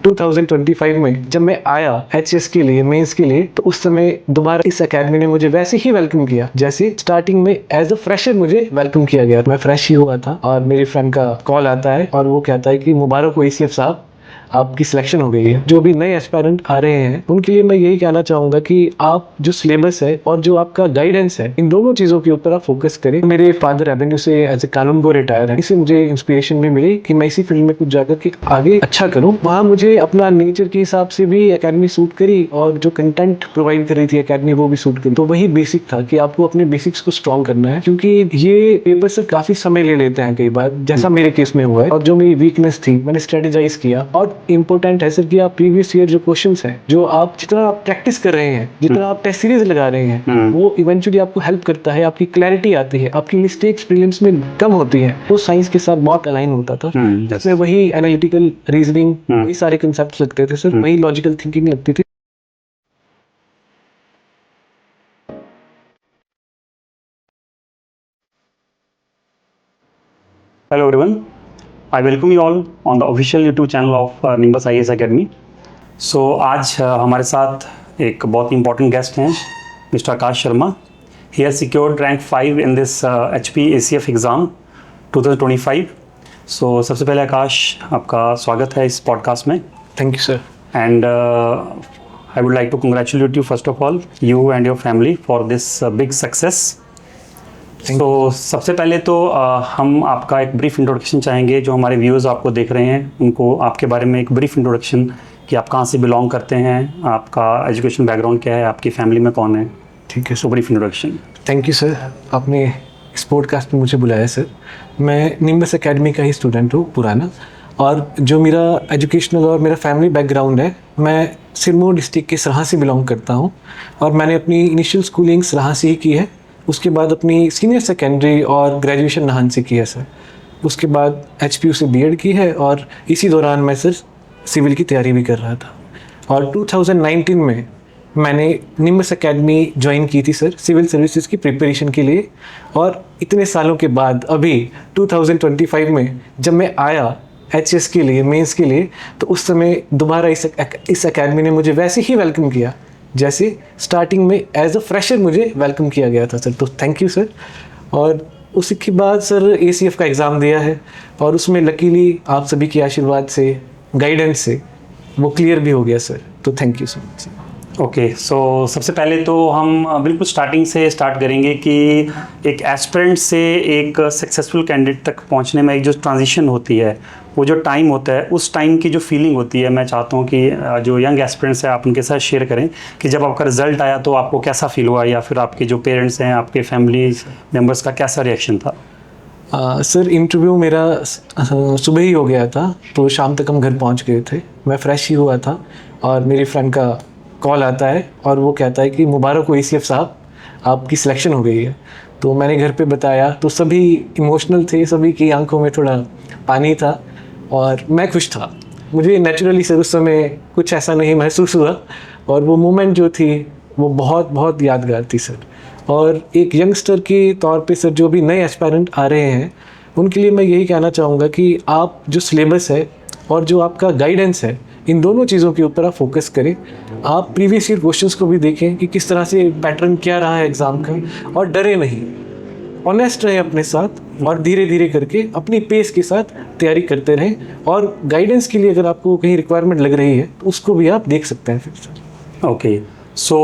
2025 में जब मैं आया एचएस के लिए मेंस के लिए, तो उस समय दोबारा इस एकेडमी ने मुझे वैसे ही वेलकम किया जैसे स्टार्टिंग में एज अ फ्रेशर मुझे वेलकम किया गया। मैं फ्रेश ही हुआ था और मेरी फ्रेंड का कॉल आता है और वो कहता है कि मुबारक हो एसीएफ साहब, आपकी सिलेक्शन हो गई है। जो भी नए एस्पायरेंट आ रहे हैं उनके लिए मैं यही कहना चाहूँगा कि आप जो सिलेबस है और जो आपका गाइडेंस है, इन दोनों चीज़ों के ऊपर आप फोकस करें। मेरे फादर रेवेन्यू से एज ए कानून गो रिटायर है, इससे मुझे इंस्पिरेशन भी मिली कि मैं इसी फील्ड में कुछ जाकर के आगे अच्छा करूँ। वहाँ मुझे अपना नेचर के हिसाब से भी एकेडमी सूट करी और जो कंटेंट प्रोवाइड कर रही थी एकेडमी वो भी सूट करी। तो वही बेसिक था कि आपको अपने बेसिक्स को स्ट्रॉन्ग करना है, क्योंकि ये पेपर से काफ़ी समय ले लेते हैं कई बार, जैसा मेरे केस में हुआ है। और जो मेरी वीकनेस थी मैंने स्ट्रेटेजाइज किया। और इम्पोर्टेंट है सर कि आप प्रीवियस ईयर जो क्वेश्चंस हैं, जो आप जितना आप प्रैक्टिस कर रहे हैं, जितना आप टेस्ट सीरीज लगा रहे हैं, वो इवेंचुअली आपको हेल्प करता है। आपकी क्लैरिटी आती है, आपकी मिस्टेक्स प्रीलिम्स में कम होती है। वो साइंस के साथ बहुत अलाइन होता था। इसमें वही एनालिटिकल रीजनिंग, वही सारे कंसेप्ट लगते थे सर, वही लॉजिकल थिंकिंग लगती थी। Hello everyone, I welcome you all on the official YouTube channel of Nimbus IAS Academy. So आज हमारे साथ एक बहुत important guest हैं, Mr. Akash Sharma. He has secured rank 5 in this HP ACF exam 2025. So सबसे पहले आकाश, आपका स्वागत है इस पॉडकास्ट में. Thank you sir. And I would like to congratulate you first of all, you and your family for this big success. तो सबसे पहले तो हम आपका एक ब्रीफ इंट्रोडक्शन चाहेंगे. जो हमारे व्यूअर्स आपको देख रहे हैं उनको आपके बारे में एक ब्रीफ इंट्रोडक्शन, कि आप कहाँ से बिलोंग करते हैं, आपका एजुकेशन बैकग्राउंड क्या है, आपकी फैमिली में कौन है. ठीक है, so brief introduction. Thank you sir, आपने इस पॉडकास्ट में मुझे बुलाया सर. मैं निम्बस एकेडमी का ही स्टूडेंट हूँ पुराना. और जो मेरा एजुकेशनल और मेरा फैमिली बैकग्राउंड है, मैं सिरमौर डिस्ट्रिक्ट के सराहां से बिलोंग करता हूँ. और मैंने अपनी इनिशियल स्कूलिंग सराहां से ही की है. उसके बाद अपनी सीनियर सेकेंडरी और ग्रेजुएशन नाहन से की है सर. उसके बाद एचपीयू से बीएड की है और इसी दौरान मैं सर सिविल की तैयारी भी कर रहा था. और 2019 में मैंने निम्बस एकेडमी ज्वाइन की थी सर, सिविल सर्विसेज की प्रिपरेशन के लिए. और इतने सालों के बाद अभी 2025 में जब मैं आया एचएस के लिए मेंस के लिए, तो उस समय दोबारा इस एकेडमी ने मुझे वैसे ही वेलकम किया जैसे स्टार्टिंग में एज अ फ्रेशर मुझे वेलकम किया गया था सर. तो थैंक यू सर. और उसी के बाद सर एसीएफ का एग्ज़ाम दिया है और उसमें लकीली आप सभी की आशीर्वाद से, गाइडेंस से वो क्लियर भी हो गया सर. तो thank you so much. Okay, so सबसे पहले तो हम बिल्कुल स्टार्टिंग से स्टार्ट करेंगे कि एक एस्पिरेंट से एक सक्सेसफुल कैंडिडेट तक पहुंचने में एक जो ट्रांजिशन होती है, वो जो टाइम होता है, उस टाइम की जो फीलिंग होती है, मैं चाहता हूं कि जो यंग एस्पिरेंट्स हैं आप उनके साथ शेयर करें कि जब आपका रिजल्ट आया तो आपको कैसा फील हुआ, या फिर आपके जो पेरेंट्स हैं, आपके फैमिली मेम्बर्स का कैसा रिएक्शन था. सर इंटरव्यू मेरा सुबह ही हो गया था, तो शाम तक हम घर पहुंच गए थे. मैं फ्रेश ही हुआ था और मेरी फ्रेंड का कॉल आता है और वो कहता है कि मुबारक हो एसीएफ साहब, आपकी सिलेक्शन हो गई है. तो मैंने घर पे बताया तो सभी इमोशनल थे, सभी की आंखों में थोड़ा पानी था और मैं खुश था. मुझे नेचुरली सर उस समय कुछ ऐसा नहीं महसूस हुआ और वो मोमेंट जो थी वो बहुत बहुत यादगार थी सर. और एक यंगस्टर के तौर पे सर, जो भी नए एस्पायरेंट आ रहे हैं उनके लिए मैं यही कहना चाहूँगा कि आप जो सिलेबस है और जो आपका गाइडेंस है, इन दोनों चीज़ों के ऊपर आप फोकस करें. आप प्रीवियस ईयर क्वेश्चंस को भी देखें कि किस तरह से पैटर्न क्या रहा है एग्ज़ाम का, और डरे नहीं, ऑनेस्ट रहें अपने साथ और धीरे धीरे करके अपनी पेस के साथ तैयारी करते रहें. और गाइडेंस के लिए अगर आपको कहीं रिक्वायरमेंट लग रही है तो उसको भी आप देख सकते हैं फिर सर. ओके, सो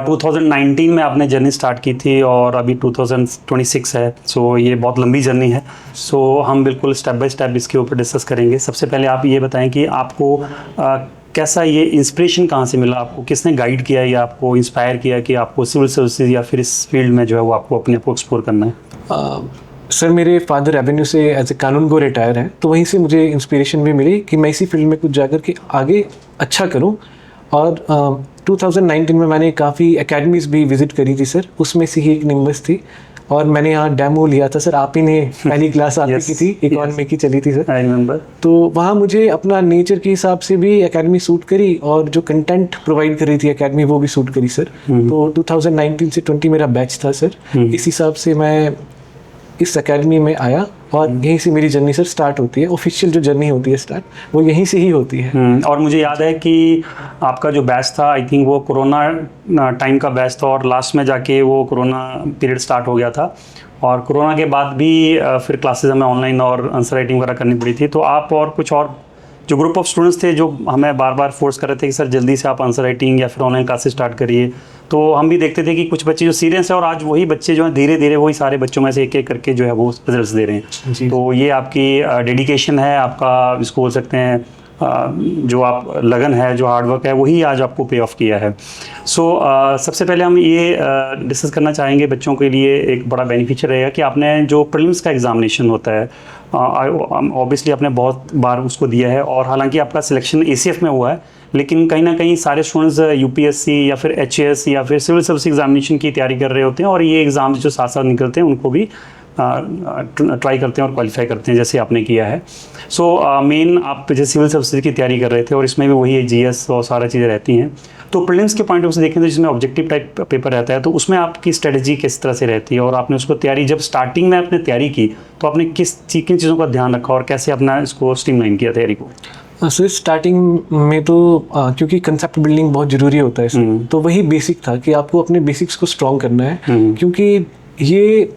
2019 में आपने जर्नी स्टार्ट की थी और अभी 2026 है. सो ये बहुत लंबी जर्नी है. सो हम बिल्कुल स्टेप बाय स्टेप इसके ऊपर डिस्कस करेंगे. सबसे पहले आप ये बताएं कि आपको कैसा ये इंस्पिरेशन कहाँ से मिला, आपको किसने गाइड किया या आपको इंस्पायर किया कि आपको सिविल सर्विसेज या फिर इस फील्ड में जो है वो आपको अपने आप को एक्सप्लोर करना है. सर मेरे फादर रेवेन्यू से एज ए कानून गो रिटायर हैं, तो वहीं से मुझे इंस्पिरेशन भी मिली कि मैं इसी फील्ड में कुछ जाकर के आगे अच्छा करूं. और 2019 में मैंने काफ़ी एकेडमीज़ भी विज़िट करी थी सर, उसमें से ही एक निम्बस थी. और मैंने यहाँ डेमो लिया था सर, आप ही ने पहली क्लास आपकी की थी, इकोनॉमी की चली थी सर, आई रिमेंबर. तो वहाँ मुझे अपना नेचर के हिसाब से भी एकेडमी सूट करी और जो कंटेंट प्रोवाइड कर रही थी एकेडमी वो भी सूट करी सर. तो 2019 से 20 मेरा बैच था सर. इस हिसाब से मैं इस एकेडमी में आया और यहीं से मेरी जर्नी सर स्टार्ट होती है। ऑफिशियल जो जर्नी होती है स्टार्ट, वो यहीं से ही होती है। और मुझे याद है कि आपका जो बैच था, आई थिंक वो कोरोना टाइम का बैच था और लास्ट में जाके वो कोरोना पीरियड स्टार्ट हो गया था और कोरोना के बाद भी फिर क्लासेस हमें ऑनलाइन और आंसर राइटिंग वगैरह करनी पड़ी थी। तो आप और कुछ और जो ग्रुप ऑफ स्टूडेंट्स थे जो हमें बार बार फोर्स कर रहे थे कि सर जल्दी से आप आंसर राइटिंग या फिर ऑनलाइन क्लासेस स्टार्ट करिए, तो हम भी देखते थे कि कुछ बच्चे जो सीरियस है और आज वही बच्चे जो हैं धीरे धीरे वही सारे बच्चों में से एक एक करके जो है वो रिजल्ट्स दे रहे हैं। तो ये आपकी डेडिकेशन है, आपका इसको बोल सकते हैं जो आप लगन है, जो हार्डवर्क है, वही आज आपको पे ऑफ किया है। सबसे पहले हम ये डिस्कस करना चाहेंगे बच्चों के लिए एक बड़ा बेनिफिशियल रहेगा कि आपने जो प्रीलिम्स का एग्जामिनेशन होता है ऑब्वियसली आपने बहुत बार उसको दिया है और हालांकि आपका सिलेक्शन ACF में हुआ है, लेकिन कहीं ना कहीं सारे स्टूडेंट्स UPSC या फिर HAS या फिर सिविल सर्विस एग्जामिनेशन की तैयारी कर रहे होते हैं और ये एग्ज़ाम्स जो साथ साथ निकलते हैं उनको भी ट्राई करते हैं और क्वालिफाई करते हैं जैसे आपने किया है। मेन आप जैसे सिविल सर्विस की तैयारी कर रहे थे और इसमें भी वही GS और सारा चीज़ें रहती हैं। तो प्रीलिम्स के पॉइंट ऑफ से देखें तो जिसमें ऑब्जेक्टिव टाइप पेपर रहता है, तो उसमें आपकी स्ट्रेटजी किस तरह से रहती है और आपने उसको तैयारी जब स्टार्टिंग में आपने तैयारी की तो आपने किन चीज़ों का ध्यान रखा और कैसे अपना इसको स्ट्रीमलाइन किया तैयारी को? सर स्टार्टिंग में तो क्योंकि कंसेप्ट बिल्डिंग बहुत ज़रूरी होता है सर, तो वही बेसिक था कि आपको अपने बेसिक्स को स्ट्रॉन्ग करना है, क्योंकि ये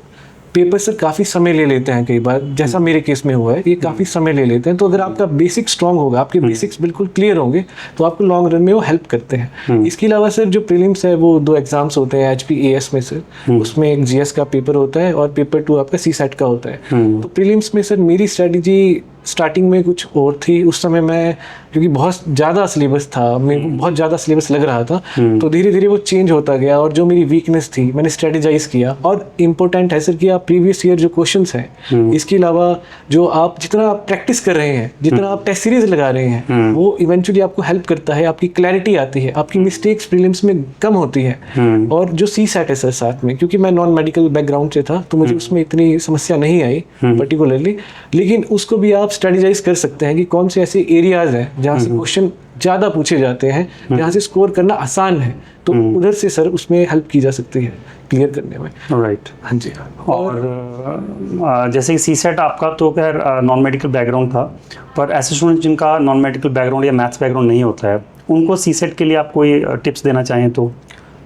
पेपर सर काफ़ी समय ले लेते हैं कई बार, जैसा मेरे केस में हुआ है, ये काफ़ी समय ले लेते हैं। तो अगर आपका बेसिक स्ट्रॉन्ग होगा, आपके बेसिक्स बिल्कुल क्लियर होंगे, तो आपको लॉन्ग रन में वो हेल्प करते हैं। इसके अलावा सर जो प्रीलिम्स है वो 2 एग्जाम्स होते हैं HPAS में सर, उसमें एक GS का पेपर होता है और पेपर 2 आपका CSAT का होता है। तो प्रीलिम्स में सर मेरी स्ट्रेटजी स्टार्टिंग में कुछ और थी। उस समय मैं क्योंकि बहुत ज़्यादा सिलेबस था, मेरे को बहुत ज़्यादा सिलेबस लग रहा था, तो धीरे धीरे वो चेंज होता गया और जो मेरी वीकनेस थी मैंने स्ट्रेटेजाइज किया। और इम्पोर्टेंट है सर कि आप प्रीवियस ईयर जो क्वेश्चंस हैं, इसके अलावा जो आप जितना आप प्रैक्टिस कर रहे हैं, जितना आप टेस्ट सीरीज लगा रहे हैं, वो इवेंचुअली आपको हेल्प करता है, आपकी क्लैरिटी आती है, आपकी मिस्टेक्स प्रीलिम्स में कम होती है। और जो CSAT है सर साथ में, क्योंकि मैं नॉन मेडिकल बैकग्राउंड से था तो मुझे उसमें इतनी समस्या नहीं आई पर्टिकुलरली, लेकिन उसको भी आप स्ट्रेटेजाइज कर सकते हैं कि कौन से ऐसे एरियाज हैं जहाँ से क्वेश्चन ज़्यादा पूछे जाते हैं, जहाँ से स्कोर करना आसान है, तो उधर से सर उसमें हेल्प की जा सकती है क्लियर करने में। राइट। हाँ जी। और जैसे कि CSAT आपका तो खैर नॉन मेडिकल बैकग्राउंड था, पर ऐसे स्टूडेंट जिनका नॉन मेडिकल बैकग्राउंड या मैथ्स बैकग्राउंड नहीं होता है, उनको CSAT के लिए आप कोई टिप्स देना चाहें तो?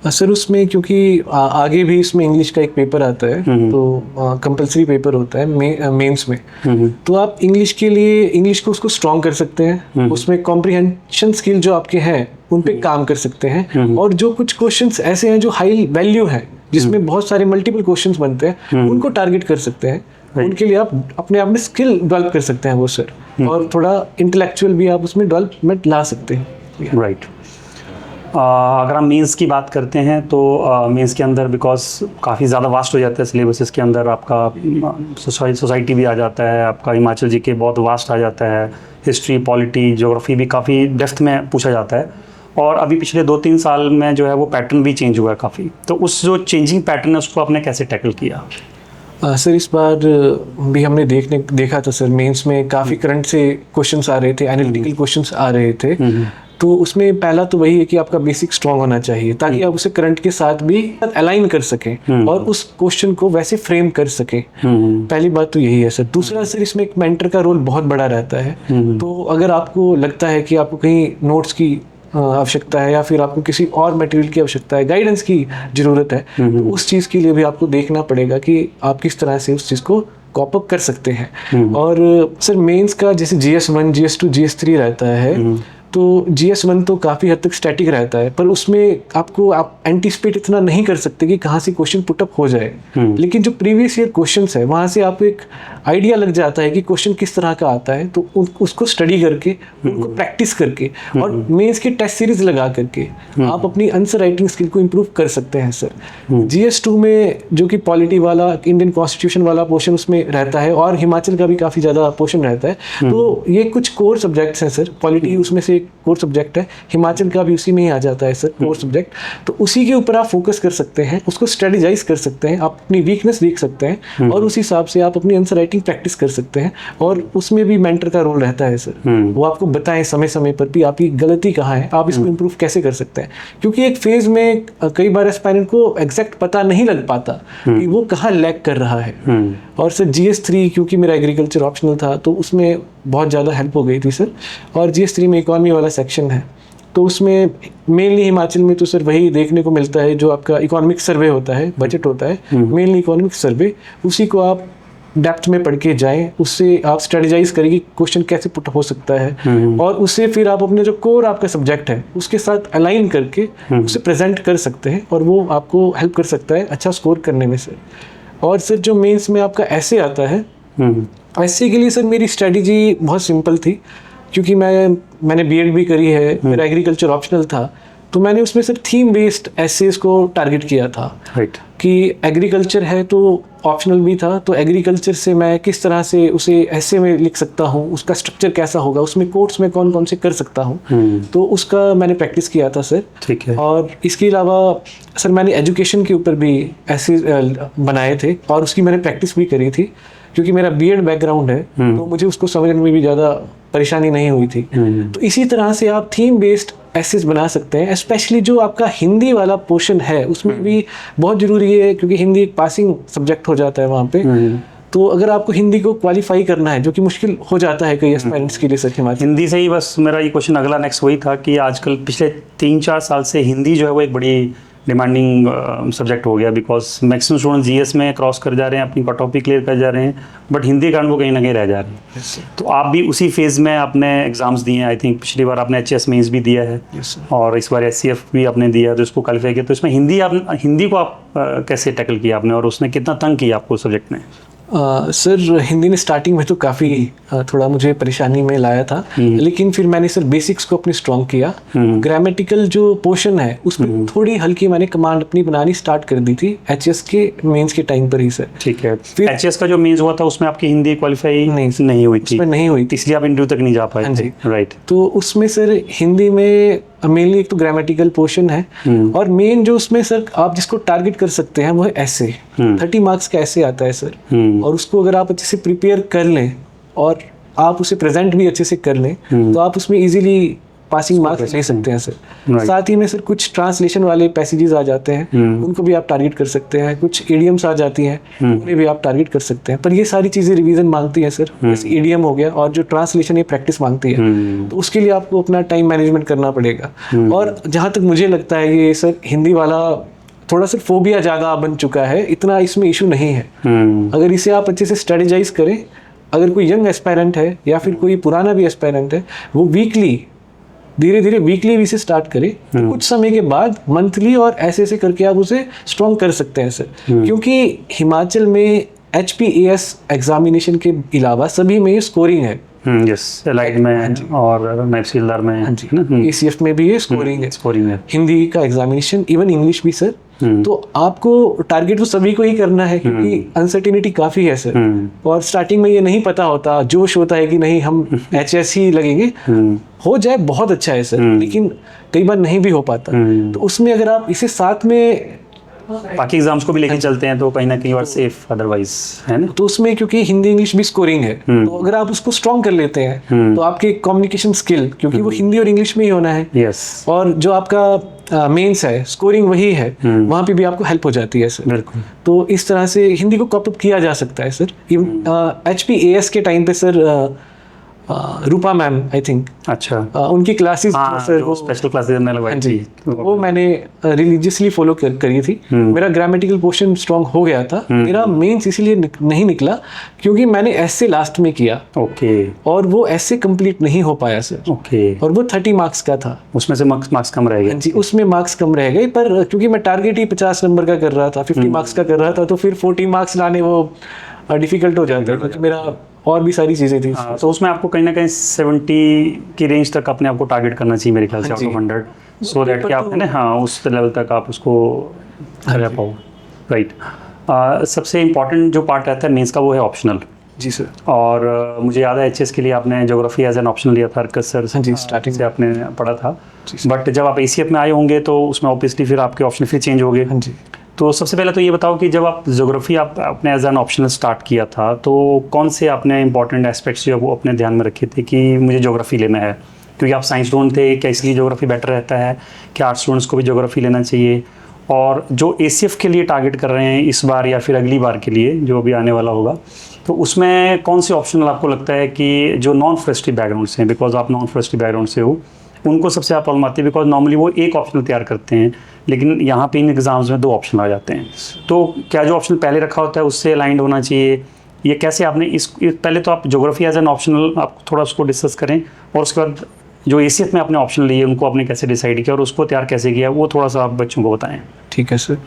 सर उसमें क्योंकि आगे भी इसमें इंग्लिश का एक पेपर आता है, तो कंपलसरी पेपर होता है मेंस में, तो आप इंग्लिश के लिए इंग्लिश को उसको स्ट्रॉन्ग कर सकते हैं, उसमें कॉम्प्रिहेंशन स्किल जो आपके हैं उन पे काम कर सकते हैं। और जो कुछ क्वेश्चंस ऐसे हैं जो हाई वैल्यू हैं, जिसमें बहुत सारे मल्टीपल क्वेश्चंस बनते हैं, उनको टारगेट कर सकते हैं। उनके लिए आप अपने आप में स्किल डेवलप कर सकते हैं वो सर, और थोड़ा इंटेलेक्चुअल भी आप उसमें डेवलपमेंट ला सकते हैं। राइट। अगर हम मेंस की बात करते हैं तो मेंस के अंदर बिकॉज काफ़ी ज़्यादा वास्ट हो जाता है सिलेबस, इसके अंदर आपका सोसाइटी भी आ जाता है, आपका हिमाचल जी के बहुत वास्ट आ जाता है, हिस्ट्री, पॉलिटी, ज्योग्राफी भी काफ़ी डेप्थ में पूछा जाता है। और अभी पिछले 2-3 साल में जो है वो पैटर्न भी चेंज हुआ है काफ़ी, तो उस जो चेंजिंग पैटर्न है उसको आपने कैसे टैकल किया? सर इस बार भी हमने देखा था सर, मेंस में काफ़ी करंट से क्वेश्चंस आ रहे थे, एनालिटिकल क्वेश्चंस आ रहे थे। तो उसमें पहला तो वही है कि आपका बेसिक स्ट्रॉन्ग होना चाहिए, ताकि आप उसे करंट के साथ भी अलाइन कर सकें और उस क्वेश्चन को वैसे फ्रेम कर सकें। पहली बात तो यही है सर। दूसरा सर इसमें एक मेंटर का रोल बहुत बड़ा रहता है। तो अगर आपको लगता है कि आपको कहीं नोट्स की आवश्यकता है या फिर आपको किसी और मटेरियल की आवश्यकता है, गाइडेंस की ज़रूरत है, तो उस चीज़ के लिए भी आपको देखना पड़ेगा कि आप किस तरह से उस चीज़ को कॉप अप कर सकते हैं। और सर मेंस का जैसे GS1, GS2, GS3 रहता है, तो GS1 तो काफ़ी हद तक स्टैटिक रहता है, पर उसमें आप एंटीसिपेट इतना नहीं कर सकते कि कहाँ से क्वेश्चन पुटअप हो जाए। लेकिन जो प्रीवियस ईयर क्वेश्चंस है वहाँ से आपको एक आइडिया लग जाता है कि क्वेश्चन किस तरह का आता है, तो उसको स्टडी करके, उनको प्रैक्टिस करके और मेंस के टेस्ट सीरीज लगा करके आप अपनी आंसर राइटिंग स्किल को इम्प्रूव कर सकते हैं सर। GS2 में जो कि पॉलिटी वाला, इंडियन कॉन्स्टिट्यूशन वाला पोर्शन उसमें रहता है और हिमाचल का भी काफ़ी ज़्यादा पोर्शन रहता है, तो ये कुछ कोर सब्जेक्ट्स हैं सर। पॉलिटी उसमें से कोर सब्जेक्ट है, हिमाचल का भी उसी में ही आ जाता है सर कोर सब्जेक्ट। तो उसी के ऊपर आप फोकस कर सकते हैं, उसको स्ट्रेटेजाइज कर सकते हैं, आप अपनी वीकनेस देख सकते हैं और उस हिसाब से आप अपनी आंसर राइटिंग प्रैक्टिस कर सकते हैं। और उसमें भी मेंटर का रोल रहता है सर, वो आपको बताएं समय समय पर भी आपकी गलती कहाँ है, आप इसको इम्प्रूव कैसे कर सकते हैं। क्योंकि एक फेज में कई बार एस्पायरेंट को एग्जैक्ट पता नहीं लग पाता कि वो कहाँ लैग कर रहा है। और सर GS3 क्योंकि मेरा एग्रीकल्चर ऑप्शनल था तो उसमें बहुत ज़्यादा हेल्प हो गई थी सर। और GS3 में इकोनॉमी वाला सेक्शन है, तो उसमें मेनली हिमाचल में तो सर वही देखने को मिलता है जो आपका इकोनॉमिक सर्वे होता है, बजट होता है, मेनली इकोनॉमिक सर्वे, उसी को आप डेप्थ में पढ़ के जाएं, उससे आप स्ट्रेटेजाइज करें कि क्वेश्चन कैसे पुट हो सकता है और उससे फिर आप अपने जो कोर आपका सब्जेक्ट है उसके साथ अलाइन करके उसे प्रेजेंट कर सकते हैं और वो आपको हेल्प कर सकता है अच्छा स्कोर करने में सर। और सर जो मेंस में आपका ऐसे आता है, ऐसे के लिए सर मेरी स्ट्रेटजी बहुत सिंपल थी, क्योंकि मैंने बीएड भी करी है, मेरा एग्रीकल्चर ऑप्शनल था, तो मैंने उसमें सर थीम बेस्ड एसेस को टारगेट किया था। राइट। कि एग्रीकल्चर है तो ऑप्शनल भी था, तो एग्रीकल्चर से मैं किस तरह से उसे ऐसे में लिख सकता हूँ, उसका स्ट्रक्चर कैसा होगा, उसमें कोर्स में कौन कौन से कर सकता हूँ, तो उसका मैंने प्रैक्टिस किया था सर। ठीक है। और इसके अलावा सर मैंने एजुकेशन के ऊपर भी ऐसे बनाए थे और उसकी मैंने प्रैक्टिस भी करी थी, क्योंकि मेरा बीएड बैकग्राउंड है तो मुझे उसको समझने में भी ज़्यादा परेशानी नहीं हुई थी। तो इसी तरह से आप थीम बेस्ड एसेस बना सकते हैं। स्पेशली जो आपका हिंदी वाला पोर्शन है उसमें भी बहुत ज़रूरी है, क्योंकि हिंदी एक पासिंग सब्जेक्ट हो जाता है वहाँ पे। तो अगर आपको हिंदी को क्वालिफाई करना है, जो कि मुश्किल हो जाता है कई एस्पायरेंट्स के लिए सर हिमाचल। हिंदी से ही बस मेरा ये क्वेश्चन अगला नेक्स्ट वही था कि आजकल पिछले 3-4 साल से हिंदी जो है वो एक बड़ी डिमांडिंग सब्जेक्ट हो गया, बिकॉज मैक्सिमम स्टूडेंट जीएस में क्रॉस कर जा रहे हैं, अपनी कट ऑफ भी क्लियर कर जा रहे हैं, बट हिंदी कारण वो कहीं ना कहीं रह जा रहे हैं। तो आप भी उसी फेज़ में आपने एग्जाम्स दिए हैं, आई थिंक पिछली बार आपने HS मेंस भी दिया है और इस बार SCF भी आपने दिया, तो इसको क्वालिफाई किया। तो इसमें हिंदी को आप कैसे टैकल किया आपने और उसने कितना तंग किया आपको सब्जेक्ट में? सर हिंदी ने स्टार्टिंग में तो काफ़ी थोड़ा मुझे परेशानी में लाया था, लेकिन फिर मैंने सर बेसिक्स को अपनी स्ट्रॉन्ग किया। ग्रामेटिकल जो पोर्शन है उस पर थोड़ी हल्की मैंने कमांड अपनी बनानी स्टार्ट कर दी थी HS के मेंस के टाइम पर ही सर। ठीक है। फिर HS का जो मेंस हुआ था उसमें आपकी हिंदी क्वालिफाई नहीं हुई थी? नहीं हुई थी, इसलिए आप इंटरव्यू तक नहीं जा पाए थे। राइट। तो उसमें सर हिंदी में मेनली एक तो ग्रामेटिकल पोर्शन है और मेन जो उसमें सर आप जिसको टारगेट कर सकते हैं वो है ऐसे 30 मार्क्स का ऐसे आता है सर। और उसको अगर आप अच्छे से प्रिपेयर कर लें और आप उसे प्रेजेंट भी अच्छे से कर लें तो आप उसमें इजीली पासिंग मार्क्स ले सकते हैं सर। साथ ही में सर कुछ ट्रांसलेशन वाले पैसेजेस आ जाते हैं, उनको भी आप टारगेट कर सकते हैं। कुछ इडियम्स आ जाती हैं, उन्हें भी आप टारगेट कर सकते हैं। पर ये सारी चीज़ें रिवीजन मांगती हैं सर, जैसे इडियम हो गया और जो ट्रांसलेशन ये प्रैक्टिस मांगती है, तो उसके लिए आपको अपना टाइम मैनेजमेंट करना पड़ेगा। और जहाँ तक मुझे लगता है ये सर हिंदी वाला थोड़ा सा फोबिया ज़्यादा बन चुका है, इतना इसमें इशू नहीं है। अगर इसे आप अच्छे से स्ट्रेटेजाइज करें, अगर कोई यंग एस्पायरेंट है या फिर कोई पुराना भी एस्पायरेंट है, वो धीरे धीरे वीकली भी से स्टार्ट करें, तो कुछ समय के बाद मंथली और ऐसे करके आप उसे स्ट्रॉन्ग कर सकते हैं सर। क्योंकि हिमाचल में HPAS एग्जामिनेशन के अलावा सभी में स्कोरिंग है। यस, एलाइड में और नाइफसीलदार में, ACF में भी ये स्कोरिंग है। हिंदी का एग्जामिनेशन, इवन इंग्लिश भी सर। तो आपको टारगेट तो सभी को ही करना है, क्योंकि अनसर्टेनिटी काफी है सर। और स्टार्टिंग में ये नहीं पता होता, जोश होता है कि नहीं हम HS ही लगेंगे, हो जाए बहुत अच्छा है सर, लेकिन कई बार नहीं भी हो पाता। तो उसमें अगर आप इसे साथ में बाकी एग्जाम्स को भी लेके चलते हैं तो कहीं ना कहीं और सेफ अदरवाइज, है ना। तो उसमें क्योंकि हिंदी इंग्लिश भी स्कोरिंग है, तो अगर आप उसको स्ट्रॉन्ग कर लेते हैं तो आपके कम्युनिकेशन स्किल, क्योंकि वो हिंदी और इंग्लिश में ही होना है, यस, और जो आपका मेंस है स्कोरिंग वही है, वहाँ पे भी आपको हेल्प हो जाती है सर। बिल्कुल। तो इस तरह से हिंदी को कॉप अप किया जा सकता है सर। HPAS के टाइम पे sir Rupa ma'am I think, अच्छा, उनकी क्लासेस सर वो स्पेशल क्लासेस हमने लगवाई थी, वो मैंने रिलीजियसली फॉलो करी थी। मेरा ग्रामेटिकल पोर्शन स्ट्रॉन्ग हो गया था। मेरा मेंस इसीलिए नहीं निकला क्योंकि मैंने ऐसे लास्ट में किया, ओके, और वो ऐसे कंप्लीट नहीं हो पाया सर, ओके, और वो 30 मार्क्स का था, उसमें से मार्क्स कम रह गए। जी, उसमें मार्क्स कम रह गए, पर क्योंकि मैं टारगेट ही 50 नंबर का कर रहा था, 50 मार्क्स का कर रहा था, तो फिर 40 मार्क्स लाने वो डिफिकल्ट हो जाता है, क्योंकि मेरा और भी सारी चीज़ें थी। तो उसमें आपको कहीं ना कहीं 70 की रेंज तक अपने आप को टारगेट करना चाहिए मेरे ख्याल से, आउट ऑफ 100, सो दैट कि आप है ना, हाँ, उस लेवल तक आप उसको रह पाओ। राइट। सबसे इम्पॉर्टेंट जो पार्ट रहता है मेंस का वो है ऑप्शनल, जी सर। और मुझे याद है एचएस के लिए आपने ज्योग्राफी एज एन ऑप्शन लिया था हरकत सर। हाँ जी, स्टार्टिंग से आपने पढ़ा था। जी सर। बट जब आप एसीएफ में आए होंगे तो उसमें ऑब्वियसली फिर आपके ऑप्शन फिर चेंज हो गए। हाँ जी। तो सबसे पहले तो ये बताओ कि जब आप ज्योग्राफी आपने एज एन ऑप्शनल स्टार्ट किया था तो कौन से आपने इंपॉर्टेंट एस्पेक्ट्स जो वो अपने ध्यान में रखे थे कि मुझे ज्योग्राफी लेना है? क्योंकि आप साइंस स्टूडेंट थे, क्या इसलिए ज्योग्राफी बेटर रहता है? क्या आर्ट्स स्टूडेंट्स को भी ज्योग्राफी लेना चाहिए? और जो एसीएफ के लिए टारगेट कर रहे हैं इस बार या फिर अगली बार के लिए जो अभी आने वाला होगा, तो उसमें कौन से ऑप्शनल आपको लगता है कि जो नॉन फॉरेस्ट्री बैकग्राउंड से हैं, बिकॉज आप नॉन फॉरेस्ट्री बैकग्राउंड से हो, उनको सबसे ज़्यादा प्रॉब्लम आती है? बिकॉज नॉर्मली वो एक ऑप्शनल तैयार करते हैं, लेकिन यहाँ पे इन एग्ज़ाम्स में 2 ऑप्शन आ जाते हैं। तो क्या जो ऑप्शन पहले रखा होता है उससे अलाइंड होना चाहिए? ये कैसे आपने पहले तो आप ज्योग्राफी एज एन ऑप्शनल आप थोड़ा उसको डिस्कस करें, और उसके बाद जो एसीएफ में आपने ऑप्शन लिए उनको आपने कैसे डिसाइड किया और उसको तैयार कैसे किया, वो थोड़ा सा आप बच्चों को बताएं। ठीक है sir.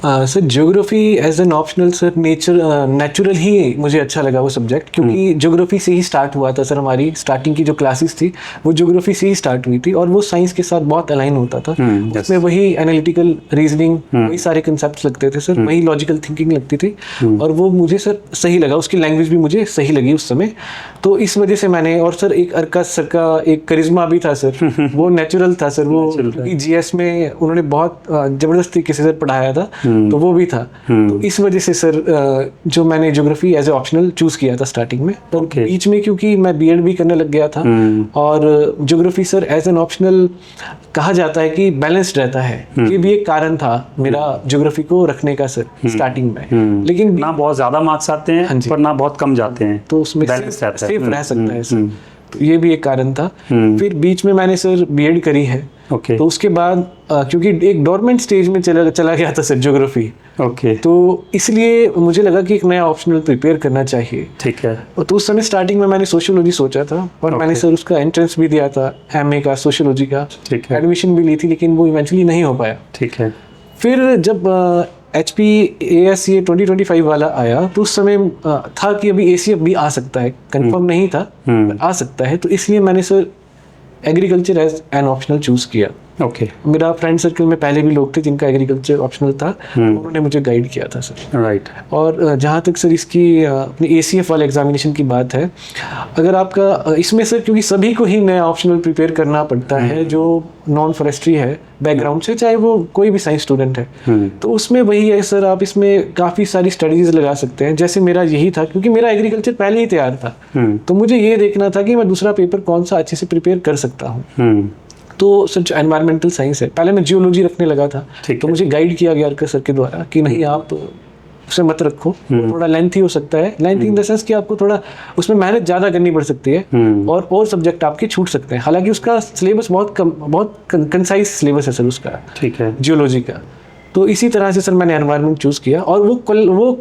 Sir geography as an optional sir natural ही मुझे अच्छा लगा वो सब्जेक्ट, क्योंकि ज्योग्राफी से ही स्टार्ट हुआ था सर। हमारी स्टार्टिंग की जो क्लासेस थी वो ज्योग्राफी से ही स्टार्ट हुई थी और वो साइंस के साथ बहुत अलाइन होता था। उसमें वही एनालिटिकल रीजनिंग, वही सारे कंसेप्ट्स लगते थे सर, वही लॉजिकल थिंकिंग लगती थी, और वो मुझे सर सही लगा। उसकी लैंग्वेज भी मुझे सही लगी उस समय, तो इस वजह से मैंने, और सर एक अरकाश सर का एक करिश्मा भी था सर, वो नेचुरल था सर। वो जीएस में उन्होंने बहुत जबरदस्त तरीके से सर पढ़ाया था, तो वो भी था। तो इस वजह से सर जो मैंने geography as a optional choose किया था स्टार्टिंग में। तो बीच में क्योंकि मैं बीएड भी करने लग गया था, और geography sir as an optional कहा जाता है कि बैलेंस्ड रहता है, ये भी एक कारण था मेरा ज्योग्राफी को रखने का सर स्टार्टिंग में। लेकिन ना बहुत ज्यादा मार्क्स आते हैं पर ना बहुत कम जाते हैं, तो उसमें सेफ रह सकता है सर, तो ये भी एक कारण था। फिर बीच में मैंने सर बीएड करी है। तो उसके बाद क्योंकि एक डोरमेंट स्टेज में चला गया था सर ज्योग्राफी, तो इसलिए मुझे लगा कि एक नया ऑप्शनल प्रिपेयर करना चाहिए। ठीक है। तो उस समय स्टार्टिंग में मैंने सोशियोलॉजी सोचा था, और मैंने सर उसका एंट्रेंस भी दिया था, एमए का सोशियोलॉजी का, एडमिशन भी ली थी, लेकिन वो इवेंचुअली नहीं हो पाया। ठीक है। फिर जब HPAS ये 2025 वाला आया, तो उस समय था कि अभी ACF भी आ सकता है, कंफर्म नहीं था, आ सकता है, तो इसलिए मैंने sir agriculture as an optional choose किया। मेरा फ्रेंड सर्कल में पहले भी लोग थे जिनका एग्रीकल्चर ऑप्शनल था, उन्होंने मुझे गाइड किया था सर। राइट। और जहाँ तक सर इसकी अपनी ACF वाले एग्जामिनेशन की बात है, अगर आपका इसमें सर क्योंकि सभी को ही नया ऑप्शनल प्रिपेयर करना पड़ता है जो नॉन फॉरेस्ट्री है बैकग्राउंड से, चाहे वो कोई भी साइंस स्टूडेंट है, तो उसमें वही है सर, आप इसमें काफ़ी सारी स्ट्रेटजीज लगा सकते हैं। जैसे मेरा यही था, क्योंकि मेरा एग्रीकल्चर पहले ही तैयार था, तो मुझे ये देखना था कि मैं दूसरा पेपर कौन सा अच्छे से प्रिपेयर कर सकता हूँ। तो सर जो एनवायरमेंटल साइंस है, पहले मैं जियोलॉजी रखने लगा था, तो मुझे गाइड किया गया अर्का सर के द्वारा कि नहीं आप उसे मत रखो, थोड़ा लेंथी हो सकता है। लेंथी इन द सेंस कि आपको थोड़ा उसमें मेहनत ज़्यादा करनी पड़ सकती है, और सब्जेक्ट आपके छूट सकते हैं। हालांकि उसका सिलेबस बहुत कंसाइज सिलेबस है सर उसका, ठीक है, जियोलॉजी का। तो इसी तरह से सर मैंने एनवायरनमेंट चूज किया, और वो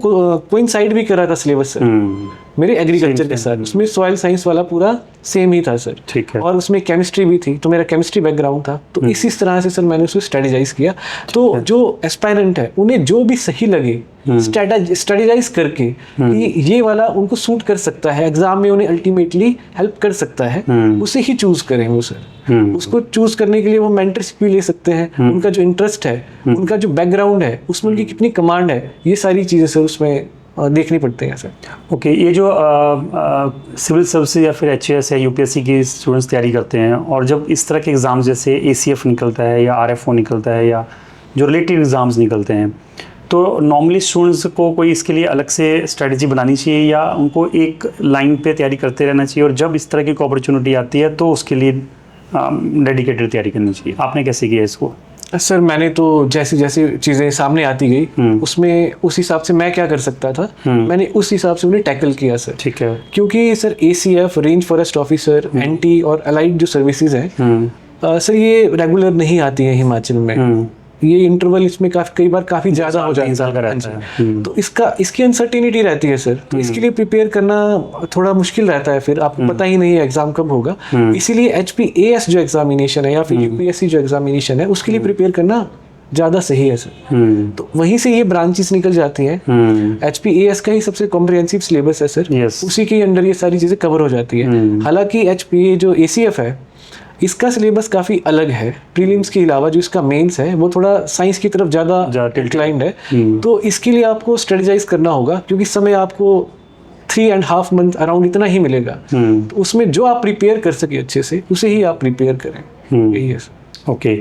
कोइंसाइड भी कर रहा था सिलेबस सर मेरे एग्रीकल्चर के साथ। उसमें सॉइल साइंस वाला पूरा सेम ही था सर, ठीक है, और उसमें केमिस्ट्री भी थी, तो मेरा केमिस्ट्री बैकग्राउंड था। तो इसी तरह से सर मैंने उसको स्ट्रेटेजाइज किया। तो जो एस्पायरेंट है उन्हें जो भी सही लगे स्ट्रेटेजाइज करके कि ये वाला उनको सूट कर सकता है, एग्जाम में उन्हें अल्टीमेटली हेल्प कर सकता है, उसे ही चूज करें वो सर। उसको चूज करने के लिए वो मेंटरशिप भी ले सकते हैं, उनका जो इंटरेस्ट है, उनका जो बैकग्राउंड है, उसमें उनकी कितनी कमांड है, ये सारी चीजें सर उसमें देखनी पड़ती हैं सर। ओके। ये जो सिविल सर्विसेज या फिर HAS या UPSC की स्टूडेंट्स तैयारी करते हैं, और जब इस तरह के एग्ज़ाम जैसे ACF निकलता है या RFO निकलता है या जो रिलेटेड एग्ज़ाम्स निकलते हैं, तो नॉर्मली स्टूडेंट्स को कोई इसके लिए अलग से स्ट्रेटजी बनानी चाहिए या उनको एक लाइन पे तैयारी करते रहना चाहिए, और जब इस तरह की अपॉर्चुनिटी आती है तो उसके लिए डेडिकेटेड तैयारी करनी चाहिए? आपने कैसे किया इसको? सर मैंने तो जैसी जैसी चीज़ें सामने आती गई उसमें उस हिसाब से मैं क्या कर सकता था, मैंने उस हिसाब से उन्हें टैकल किया सर। ठीक है। क्योंकि sir ACF, range forest officer, NT और अलाइड जो सर्विसेज हैं सर, ये रेगुलर नहीं आती हैं हिमाचल में। ये इंटरवल इसमें कई बार काफी ज्यादा हो जाता है, 3 साल का रहता है, तो इसकी अनसर्टेनिटी रहती है सर। तो इसके लिए प्रिपेयर करना थोड़ा मुश्किल रहता है, फिर आपको पता ही नहीं है एग्जाम कब होगा। इसीलिए HPAS जो एग्जामिनेशन है या फिर UPSC जो एग्जामिनेशन है, उसके लिए प्रिपेयर करना ज्यादा सही है सर। तो वहीं से ये ब्रांचेस निकल जाती हैं। HPAS का ही सबसे कॉम्प्रिहेंसिव सिलेबस है सर, उसी के अंडर ये सारी चीजें कवर हो जाती है। हालांकि HPA जो ACF है, इसका सिलेबस काफ़ी अलग है। प्रीलिम्स के अलावा जो इसका मेंस है वो थोड़ा साइंस की तरफ ज़्यादा इंक्लाइंड है, तो इसके लिए आपको स्ट्रेटेजाइज करना होगा, क्योंकि समय आपको 3.5 मंथ अराउंड इतना ही मिलेगा। तो उसमें जो आप प्रिपेयर कर सके अच्छे से उसे ही आप प्रिपेयर करें, यही है सर। ओके,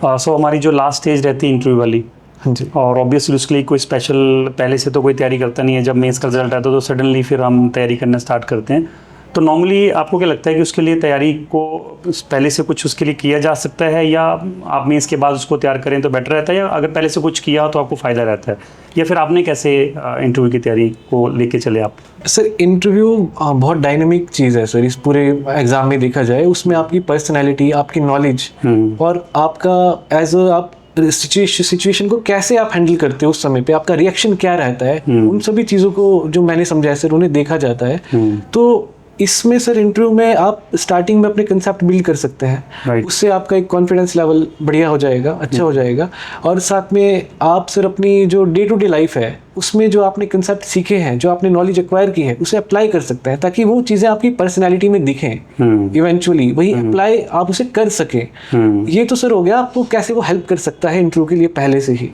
सो हमारी जो लास्ट स्टेज रहती है इंटरव्यू वाली, हाँ जी। और ऑब्वियसली उसके लिए कोई स्पेशल पहले से तो कोई तैयारी करता नहीं है, जब मेंस का रिजल्ट आता है तो सडनली फिर हम तैयारी करना स्टार्ट करते हैं। तो नॉर्मली आपको क्या लगता है कि उसके लिए तैयारी को पहले से कुछ उसके लिए किया जा सकता है, या आप मेंस के बाद उसको तैयार करें तो बेटर रहता है, या अगर पहले से कुछ किया तो आपको फ़ायदा रहता है, या फिर आपने कैसे इंटरव्यू की तैयारी को लेके चले आप? सर इंटरव्यू बहुत डायनेमिक चीज़ है सर, इस पूरे एग्जाम में देखा जाए उसमें आपकी पर्सनैलिटी, आपकी नॉलेज और आपका एज अ आप सिचुएशन को कैसे आप हैंडल करते हो, उस समय पे आपका रिएक्शन क्या रहता है, उन सभी चीज़ों को जो मैंने समझा है सर उन्हें देखा जाता है। तो इसमें सर इंटरव्यू में आप स्टार्टिंग में अपने कंसेप्ट बिल्ड कर सकते हैं, Right. उससे आपका एक कॉन्फिडेंस लेवल बढ़िया हो जाएगा, अच्छा हो जाएगा। और साथ में आप सर अपनी जो डे टू डे लाइफ है उसमें जो आपने कंसेप्ट सीखे हैं, जो आपने नॉलेज एक्वायर की है उसे अप्लाई कर सकते हैं, ताकि वो चीज़ें आपकी पर्सनैलिटी में दिखें इवेंचुअली, वही अप्लाई आप उसे कर सकें। ये तो सर हो गया आपको कैसे वो हेल्प कर सकता है इंटरव्यू के लिए पहले से ही।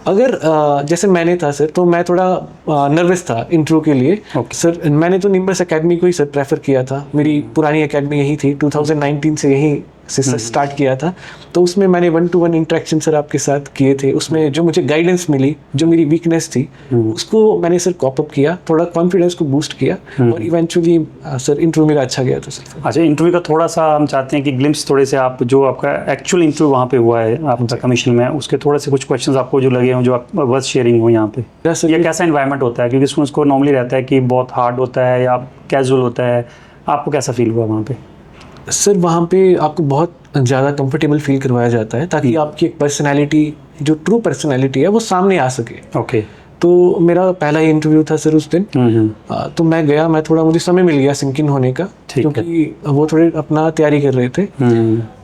अगर जैसे मैंने था सर, तो मैं थोड़ा नर्वस था इंटरव्यू के लिए। सर मैंने तो निम्बस एकेडमी को ही सर प्रेफर किया था, मेरी पुरानी एकेडमी यही थी, 2019 से यही से स्टार्ट किया था। तो उसमें मैंने 1-to-1 इंटरेक्शन सर आपके साथ किए थे, उसमें जो मुझे गाइडेंस मिली, जो मेरी वीकनेस थी उसको मैंने सर कॉप अप किया, थोड़ा कॉन्फिडेंस को बूस्ट किया और इवेंचुअली सर इंटरव्यू मेरा अच्छा गया था सर। अच्छा, इंटरव्यू का थोड़ा सा हम चाहते हैं कि ग्लिम्स थोड़े से आप, जो आपका एक्चुअल इंटरव्यू वहाँ पे हुआ है आपका कमीशन में, उसके थोड़े से कुछ क्वेश्चंस आपको जो लगे हों, जो आप वर्थ शेयरिंग हो यहाँ पे, ये कैसा एनवायरनमेंट होता है? क्योंकि स्टूडेंट्स को नॉर्मली रहता है कि बहुत हार्ड होता है या कैजुअल होता है, आपको कैसा फील हुआ वहाँ पे? सर वहाँ पे आपको बहुत ज़्यादा कंफर्टेबल फील करवाया जाता है, ताकि आपकी एक पर्सनैलिटी, जो ट्रू पर्सनैलिटी है वो सामने आ सके। ओके। तो मेरा पहला ही इंटरव्यू था सर उस दिन। तो मैं गया, मैं थोड़ा, मुझे समय मिल गया सिंक इन होने का, क्योंकि वो थोड़े अपना तैयारी कर रहे थे।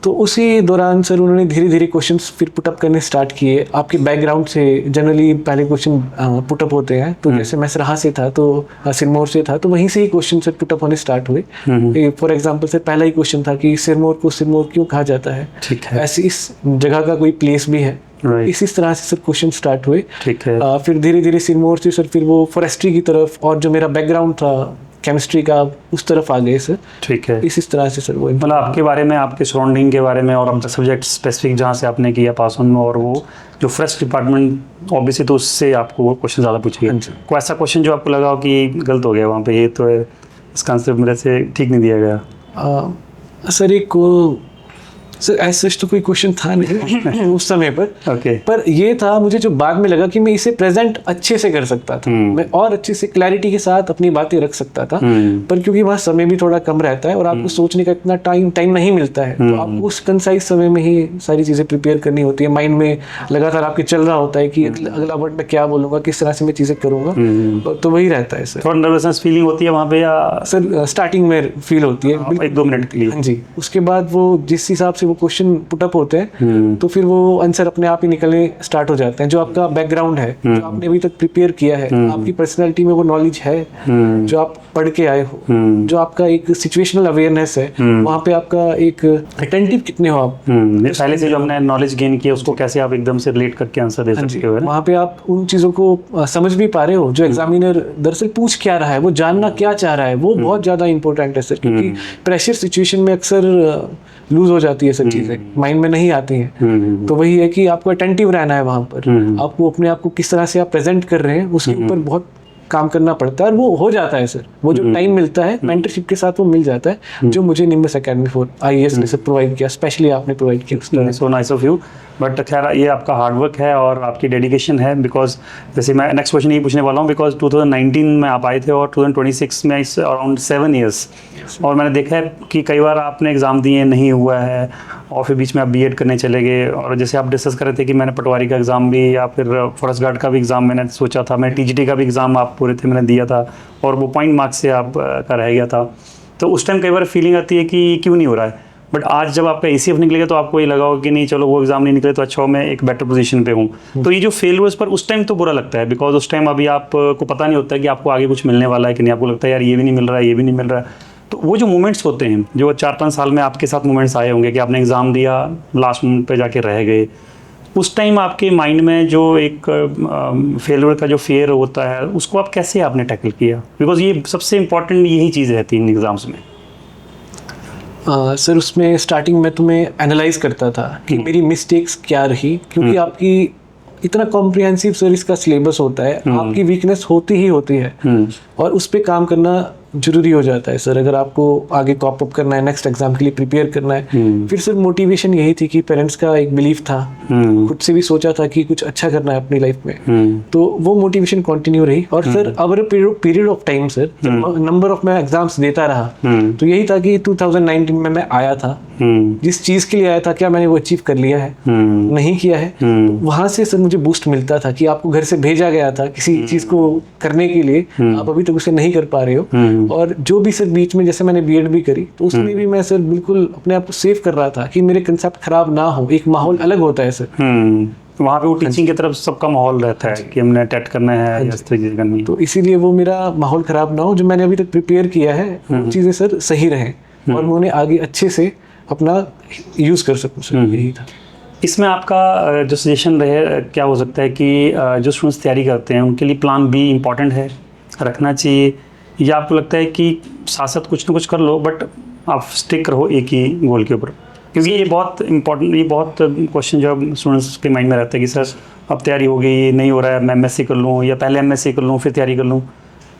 तो उसी दौरान सर उन्होंने धीरे धीरे क्वेश्चंस फिर पुटअप करने स्टार्ट किए। आपके बैकग्राउंड से जनरली पहले क्वेश्चन पुटअप होते हैं, तो जैसे मैं सरहा से था, तो सिरमौर से था, तो वहीं से ही क्वेश्चन सर पुटअप होने स्टार्ट हुए। फॉर एग्जाम्पल सर पहला ही क्वेश्चन था कि सिरमौर को सिरमौर क्यों कहा जाता है, ऐसी इस जगह का कोई प्लेस भी है। इसी तरह से सर क्वेश्चन स्टार्ट हुए। ठीक है। फिर धीरे धीरे सिरमौर से सर फिर वो फॉरेस्ट्री की तरफ, और जो मेरा बैकग्राउंड था केमिस्ट्री का, उस तरफ आ गए सर। ठीक है। इस तरह से सर वो मतलब आपके बारे में, आपके सराउंडिंग के बारे में, और आपका सब्जेक्ट स्पेसिफिक जहाँ से आपने किया पास ऑन, और वो जो फर्स्ट डिपार्टमेंट ऑब्वियसली, तो उससे आपको वो क्वेश्चन ज़्यादा पूछे गए। कोई ऐसा क्वेश्चन जो आपको लगा हो कि गलत हो गया वहाँ पे, ये तो इसका आंसर मेरे से ठीक नहीं दिया गया? सर एक को सर ऐसा तो कोई क्वेश्चन था नहीं उस समय पर। पर ये था, मुझे जो बाद में लगा कि मैं इसे प्रेजेंट अच्छे से कर सकता था, मैं और अच्छे से क्लैरिटी के साथ अपनी बातें रख सकता था। पर क्योंकि वहाँ समय भी थोड़ा कम रहता है और आपको सोचने का इतना टाइम नहीं मिलता है, तो आपको उस कंसाइज समय में ही सारी चीज़ें प्रिपेयर करनी होती है। माइंड में लगातार आपके चल रहा होता है कि अगला वर्ड मैं क्या बोलूँगा, किस तरह से मैं चीज़ें करूँगा, तो वही रहता है सर। थोड़ा नर्वसनेस फीलिंग होती है वहाँ पे या? सर स्टार्टिंग में फील होती है 1-2 मिनट के लिए। हाँ जी। उसके बाद वो जिस हिसाब से वो क्वेश्चन पुटअप होते हैं, तो फिर वो आंसर अपने आप ही निकलने स्टार्ट हो जाते हैं। जो आपका बैकग्राउंड है, जो आपने अभी तक प्रिपेयर किया है, आपकी पर्सनालिटी में वो नॉलेज है, जो आप पढ़ के आए हो, जो आपका एक सिचुएशनल अवेयरनेस है, वहाँ पे आपका एक अटेंटिव कितने हो आप, पहले से जो हमने नॉलेज गेन किया उसको कैसे आप एकदम से रिलेट करके आंसर दे सकते हो। वहाँ पे आप उन चीज़ों को समझ भी पा रहे हो जो एग्जामिनर दरअसल पूछ क्या रहा है, वो जानना क्या चाह रहा है, वो बहुत ज़्यादा इंपॉर्टेंट है सर। क्योंकि प्रेशर सिचुएशन में अक्सर लूज हो जाती है सब चीज़ें, माइंड में नहीं आती हैं। तो वही है कि आपको अटेंटिव रहना है वहाँ पर, आपको अपने आप को किस तरह से आप प्रेजेंट कर रहे हैं उसके ऊपर बहुत काम करना पड़ता है, और वो हो जाता है सर। वो जो टाइम मिलता है मेंटरशिप के साथ वो मिल जाता है, जो मुझे निम्बस एकेडमी फॉर IAS ने सर प्रोवाइड किया, स्पेशली आपने प्रोवाइड किया। So nice of you. But खैर ये आपका हार्डवर्क है और आपकी डेडिकेशन है, बिकॉज जैसे मैं नेक्स्ट क्वेश्चन यही पूछने वाला हूँ, बिकॉज 2019 में आप आए थे और 2026 में इस अराउंड 7 ईयर्स, और मैंने देखा है कि कई बार आपने एग्ज़ाम दिए नहीं हुआ है, और फिर बीच में आप B.Ed करने चले गए। और जैसे आप डिस्कस कर रहे थे कि मैंने पटवारी का एग्ज़ाम भी, या फिर फॉरेस्ट गार्ड का भी एग्ज़ाम मैंने सोचा था, मैं TGT का भी एग्ज़ाम आप पूरे थे मैंने दिया था, और वो पॉइंट मार्क्स से आप का रह गया था। तो उस टाइम कई बार फीलिंग आती है कि क्यों नहीं हो रहा है। बट आज जब आपका ACF निकलेगा तो आपको ये लगा होगा कि नहीं चलो वो एग्ज़ाम नहीं निकले तो अच्छा मैं एक बेटर पोजीशन पे हूँ। तो ये जो फेल हुआ इस पर उस टाइम तो बुरा लगता है, बिकॉज उस टाइम अभी आपको पता नहीं होता है कि आपको आगे कुछ मिलने वाला है कि नहीं, आपको लगता है यार ये भी नहीं मिल रहा है, ये भी नहीं मिल रहा है। तो वो जो मोमेंट्स होते हैं, जो 4-5 साल में आपके साथ मोमेंट्स आए होंगे कि आपने एग्ज़ाम दिया, लास्ट मोमेंट पे जाके रह गए, उस टाइम आपके माइंड में जो एक फेलियर का जो फियर होता है उसको आप कैसे आपने टैकल किया? बिकॉज ये सबसे इम्पोर्टेंट यही चीज़ रहती है इन एग्ज़ाम्स में। सर उसमें स्टार्टिंग में तो मैं एनालाइज करता था कि मेरी मिस्टेक्स क्या रही, क्योंकि आपकी इतना कॉम्प्रिहेंसिव सर इसका सिलेबस होता है, आपकी वीकनेस होती ही होती है और उस पर काम करना जरूरी हो जाता है सर। अगर आपको आगे कॉप अप करना है, नेक्स्ट एग्जाम के लिए प्रिपेयर करना है। फिर सर मोटिवेशन यही थी कि पेरेंट्स का एक बिलीफ था, खुद से भी सोचा था कि कुछ अच्छा करना है अपनी लाइफ में, तो वो मोटिवेशन कंटिन्यू रही। और sir over period of time sir number of मैं एग्जाम्स देता रहा, तो यही था कि 2019 में मैं आया था, जिस चीज के लिए आया था क्या मैंने वो अचीव कर लिया है, नहीं किया है। तो वहां से सर मुझे बूस्ट मिलता था कि आपको घर से भेजा गया था किसी चीज को करने के लिए, आप अभी तक उसे नहीं कर पा रहे हो। और जो भी सर बीच में जैसे मैंने बीएड भी करी, तो उसमें भी मैं सर बिल्कुल अपने आप को सेव कर रहा था कि मेरे कंसेप्ट खराब ना हो। एक माहौल अलग होता है सर वहाँ पे, वो टीचिंग की तरफ सबका माहौल रहता है कि हमने टेट करना है या इस तरीके करनी है, तो इसीलिए वो मेरा माहौल खराब ना हो। जो मैंने अभी तक प्रिपेयर किया है वो चीजें सर सही रहे और मैं उन्हें आगे अच्छे से अपना यूज कर सकूं सर, यही था। इसमें आपका जो सजेशन रहे क्या हो सकता है कि जो स्टूडेंट्स तैयारी करते हैं उनके लिए प्लान बी इम्पॉर्टेंट है, रखना चाहिए, या आपको लगता है कि साथ साथ कुछ ना कुछ कर लो बट आप स्टिक रहो एक ही गोल के ऊपर? क्योंकि ये बहुत इंपॉर्टेंट, ये बहुत क्वेश्चन जो स्टूडेंट्स के माइंड में रहता है कि सर अब तैयारी हो गई, नहीं हो रहा है, मैं एमएससी कर लूँ या पहले एमएससी कर लूँ फिर तैयारी कर लूँ।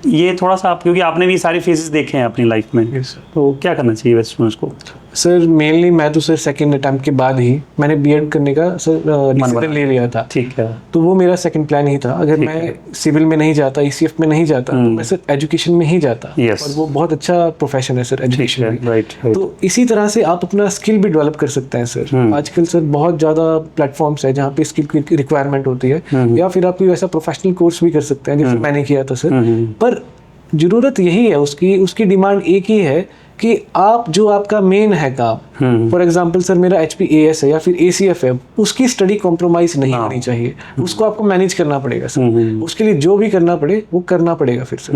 ये थोड़ा सा आप, क्योंकि आपने भी सारे फेजेस देखे हैं अपनी लाइफ में, तो क्या करना चाहिए वैसे स्टूडेंट्स को? सर मेनली मैं तो सर सेकंड अटेम्प्ट के बाद ही मैंने बीएड करने का सर डिसीजन ले लिया था। ठीक है, तो वो मेरा सेकंड प्लान ही था। अगर मैं सिविल में नहीं जाता, ईसीएफ में नहीं जाता, तो मैं सर एजुकेशन में ही जाता। और वो बहुत अच्छा प्रोफेशन है सर एजुकेशन में। तो इसी तरह से आप अपना स्किल भी डेवलप कर सकते हैं सर। आजकल सर बहुत ज़्यादा प्लेटफॉर्म्स है जहाँ पे स्किल की रिक्वायरमेंट होती है, या फिर आप कोई वैसा प्रोफेशनल कोर्स भी कर सकते हैं जैसे मैंने किया था सर। पर जरूरत यही है उसकी डिमांड एक ही है कि आप जो आपका मेन है काम, फॉर एग्जांपल सर मेरा HPAS है या फिर ACF है, उसकी स्टडी कॉम्प्रोमाइज नहीं होनी चाहिए। उसको आपको मैनेज करना पड़ेगा सर, उसके लिए जो भी करना पड़े वो करना पड़ेगा फिर sir.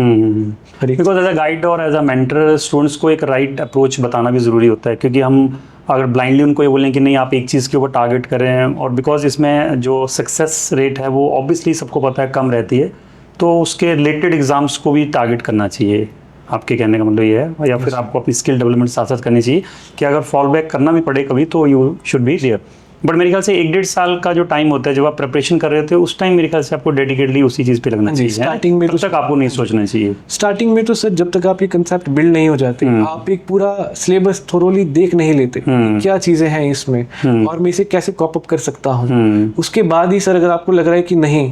Because as a guide और एज अ मेंटर स्टूडेंट्स को एक राइट अप्रोच बताना भी ज़रूरी होता है, क्योंकि हम अगर ब्लाइंडली उनको ये बोलें कि नहीं आप एक चीज़ के ऊपर टारगेट करें, और बिकॉज इसमें जो सक्सेस रेट है वो ऑब्वियसली सबको पता है कम रहती है, तो उसके रिलेटेड एग्जाम्स को भी टारगेट करना चाहिए। आपके कहने का मतलब ये है, या फिर आपको अपनी स्किल डेवलपमेंट साथ साथ करनी चाहिए कि अगर फॉल बैक करना भी पड़े कभी तो you should be clear. But मेरे ख्याल से 1-1.5 साल का जो टाइम होता है जब आप प्रिपरेशन कर रहे थे, उस टाइम मेरे ख्याल से आपको डेडिकेटली उसी चीज़ पे लगना चाहिए। स्टार्टिंग में तब तक आपको नहीं सोचना चाहिए। स्टार्टिंग में तो सर जब तक आप ये कंसेप्ट बिल्ड नहीं हो जाते, आप एक पूरा सिलेबस थोरोली देख नहीं लेते क्या चीजें हैं इसमें और मैं इसे कैसे कॉप अप कर सकता हूँ, उसके बाद ही सर अगर आपको लग रहा है कि नहीं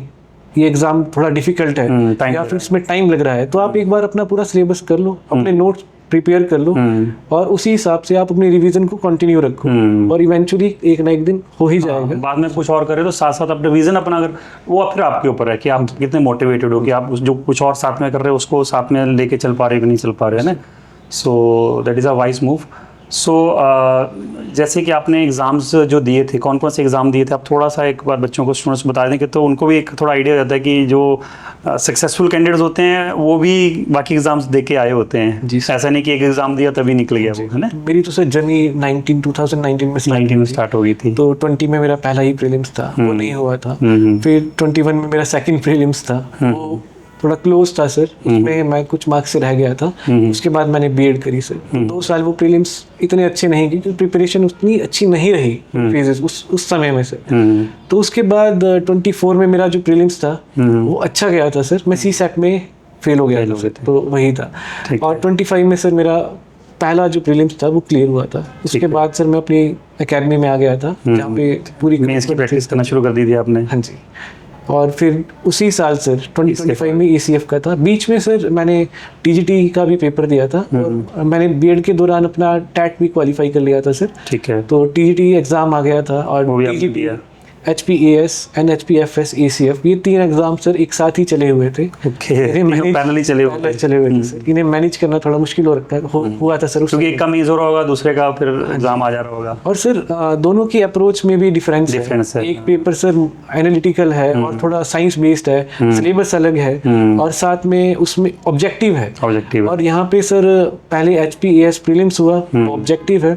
ये एग्जाम थोड़ा डिफिकल्ट है या फिर इसमें टाइम लग रहा है, तो आप एक बार अपना पूरा सिलेबस कर लो, अपने नोट्स प्रिपेयर कर लो और उसी हिसाब से आप अपनी रिवीजन को कंटिन्यू रखो और इवेंचुअली एक ना एक दिन हो ही जाएगा। बाद में कुछ और करें तो साथ साथ अपने रिवीजन अपना, अगर वो फिर आपके ऊपर है कि आप कितने मोटिवेटेड हो कि आप जो कुछ और साथ में कर रहे हो उसको साथ में लेके चल पा रहे हो कि नहीं चल पा रहे, है ना। So that is a wise move. So जैसे कि आपने एग्ज़ाम्स जो दिए थे, कौन कौन से एग्ज़ाम दिए थे, आप थोड़ा सा एक बार बच्चों को, स्टूडेंट्स बता दें कि तो उनको भी एक थोड़ा आइडिया हो जाता है कि जो सक्सेसफुल कैंडिडेट्स होते हैं वो भी बाकी एग्ज़ाम्स दे के आए होते हैं जी। ऐसा नहीं कि एक एग्ज़ाम दिया तभी निकल गया वो, है ना। मेरी तो सर जर्नी 2019 में स्टार्ट हो गई थी, तो 20 में मेरा पहला ही प्रीलिम्स था, वो नहीं हुआ था। फिर 21 में मेरा सेकंड प्रीलिम्स था, वो थोड़ा क्लोज था सर, उसमें मैं कुछ मार्क्स से रह गया था। उसके बाद मैंने बीएड करी सर। 2 साल वो प्रीलिम्स इतने अच्छे नहीं की क्योंकि प्रिपरेशन उतनी अच्छी नहीं रही फेजेस उस समय में सर। तो उसके बाद 24 में मेरा जो प्रीलिम्स था वो अच्छा गया था सर, मैं CSAT में फेल हो गया था, तो वही था। और 25 में सर मेरा पहला जो प्रीलिम्स था वो क्लियर हुआ था। उसके बाद सर मैं अपनी एकेडमी में आ गया था जहाँ पे पूरी मेंस की प्रैक्टिस करना शुरू कर दी थी आपने। हाँ जी। और फिर उसी साल सर 2025 में ACF का था। बीच में सर मैंने TGT का भी पेपर दिया था और मैंने बीएड के दौरान अपना टैट भी क्वालिफाई कर लिया था सर। ठीक है। तो TGT एग्जाम आ गया था और TGT, HPAS, NHPFS, ACF, ये 3 एग्जाम सर एक साथ ही चले हुए थे। पैरेलली चले हुए थे सर। इन्हें मैनेज करना थोड़ा मुश्किल हो रखा हुआ था सर, क्योंकि एक का मेजर होगा, दूसरे का फिर एग्जाम आ जा रहा होगा। और सर दोनों की अप्रोच में भी डिफरेंस है। एक पेपर सर एनालिटिकल है और थोड़ा साइंस बेस्ड है, सिलेबस अलग है और साथ में उसमें ऑब्जेक्टिव है। और यहाँ पे सर पहले HPAS प्रीलिम्स हुआ, ऑब्जेक्टिव है,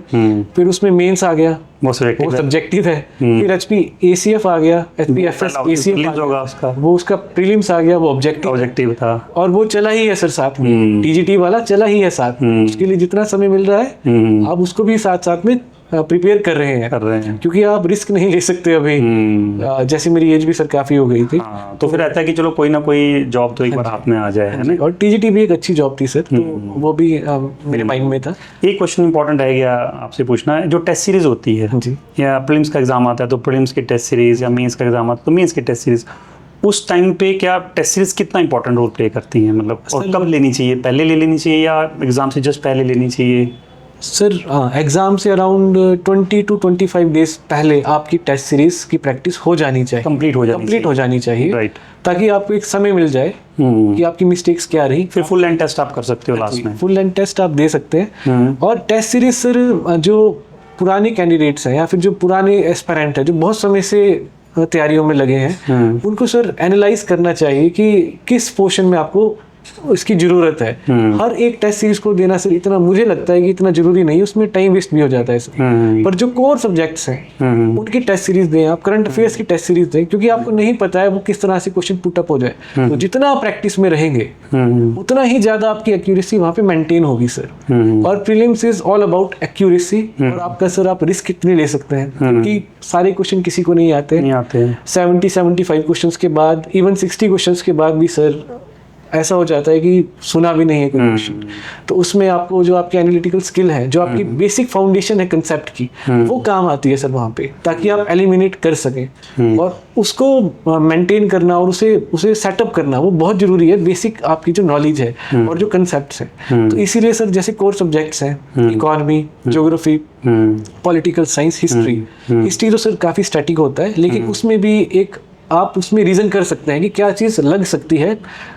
फिर उसमें मेंस आ गया वो वो सब्जेक्टिव है। सब्जेक्टिव है। फिर एचपी एसीएफ आ गया, एचपी एफएस एसीएफ प्रीलिम्स होगा उसका, वो उसका प्रीलिम्स आ गया, वो ऑब्जेक्टिव ऑब्जेक्टिव था। और वो चला ही है सर साथ में, टीजीटी वाला चला ही है साथ में। उसके लिए जितना समय मिल रहा है आप उसको भी साथ साथ में प्रिपेयर कर रहे हैं, क्योंकि आप रिस्क नहीं ले सकते अभी। जैसे मेरी एज भी सर काफी हो गई थी। हाँ, तो फिर रहता है कि चलो कोई ना कोई जॉब तो एक बार हाथ में आ जाए, है ना। और टीजीटी भी एक अच्छी जॉब थी सर, तो वो भी मेरे माइंड में था। एक क्वेश्चन इंपॉर्टेंट रह गया आपसे पूछना है, जो टेस्ट सीरीज होती है जी। या प्रीलिम्स का एग्जाम आता है तो प्रीलिम्स की टेस्ट सीरीज, या मेंस का एग्जाम आता है तो मेंस की टेस्ट सीरीज, उस टाइम पे क्या टेस्ट सीरीज कितना इंपॉर्टेंट रोल प्ले करती हैं, मतलब और कब लेनी चाहिए, पहले ले लेनी चाहिए या एग्जाम से जस्ट पहले लेनी चाहिए? सर एग्जाम से अराउंड 20 to 25 डेज पहले आपकी टेस्ट सीरीज की प्रैक्टिस हो जानी चाहिए, कंप्लीट हो जानी चाहिए, राइट, ताकि आपको एक समय मिल जाए कि आपकी मिस्टेक्स क्या रही। फिर फुल लेंथ टेस्ट आप कर सकते हो लास्ट में, फुल लेंथ टेस्ट आप दे सकते हैं। और टेस्ट सीरीज सर जो पुराने कैंडिडेट्स हैं या फिर जो पुराने एस्पिरेंट हैं जो बहुत समय से तैयारियों में लगे हैं, उनको सर एनालाइज करना चाहिए कि किस पोर्शन में आपको इसकी जरूरत है। हर एक टेस्ट सीरीज को देना सर इतना मुझे लगता है कि इतना जरूरी नहीं है, उसमें टाइम वेस्ट भी हो जाता है सर। पर जो कोर सब्जेक्ट्स हैं उनकी टेस्ट सीरीज दें आप, करंट अफेयर्स की टेस्ट सीरीज दें, क्योंकि आपको नहीं पता है वो किस तरह से क्वेश्चन पुट अप हो जाए। तो जितना आप प्रैक्टिस में रहेंगे उतना ही ज्यादा आपकी एक्यूरेसी वहाँ पे मेंटेन होगी सर। और prelims is all about accuracy, और आपका सर आप रिस्क कितने ले सकते हैं, क्योंकि सारे क्वेश्चन किसी को नहीं आते। 70-75 क्वेश्चंस के बाद, इवन 60 क्वेश्चंस के बाद भी सर ऐसा हो जाता है कि सुना भी नहीं है कोई क्वेश्चन। तो उसमें आपको जो आपकी एनालिटिकल स्किल है, जो आपकी बेसिक फाउंडेशन है कंसेप्ट की, वो काम आती है सर वहाँ पे, ताकि आप एलिमिनेट कर सकें। और उसको मेंटेन करना और उसे सेटअप करना वो बहुत जरूरी है, बेसिक आपकी जो नॉलेज है और जो कंसेप्ट्स हैं। तो इसीलिए सर जैसे कोर सब्जेक्ट्स हैं economy, geography, political science, history तो सर काफ़ी स्टैटिक होता है, लेकिन उसमें भी एक आप उसमें रीज़न कर सकते हैं कि क्या चीज़ लग सकती है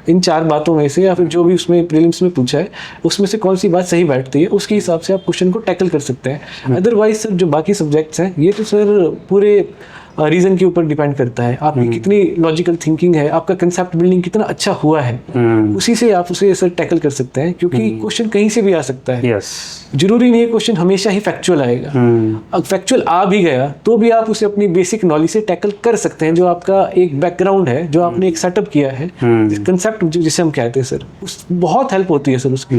इन 4 बातों में से, या फिर जो भी उसमें प्रीलिम्स में पूछा है उसमें से कौन सी बात सही बैठती है, उसके हिसाब से आप क्वेश्चन को टैकल कर सकते हैं। अदरवाइज सर जो बाकी सब्जेक्ट्स हैं ये तो सर पूरे रीजन के ऊपर डिपेंड करता है, आपकी कितनी लॉजिकल थिंकिंग है, आपका कंसेप्ट बिल्डिंग कितना अच्छा हुआ है, उसी से आप उसे सर टैकल कर सकते हैं। क्योंकि क्वेश्चन कहीं से भी आ सकता है, जरूरी नहीं है क्वेश्चन हमेशा ही फैक्चुअल आएगा। अब फैक्चुअल आ भी गया तो भी आप उसे अपनी बेसिक नॉलेज से टैकल कर सकते हैं, जो आपका एक बैकग्राउंड है, जो आपने एक सेटअप किया है, कंसेप्ट जिसे हम कहते हैं सर, उस बहुत हेल्प होती है सर उसकी।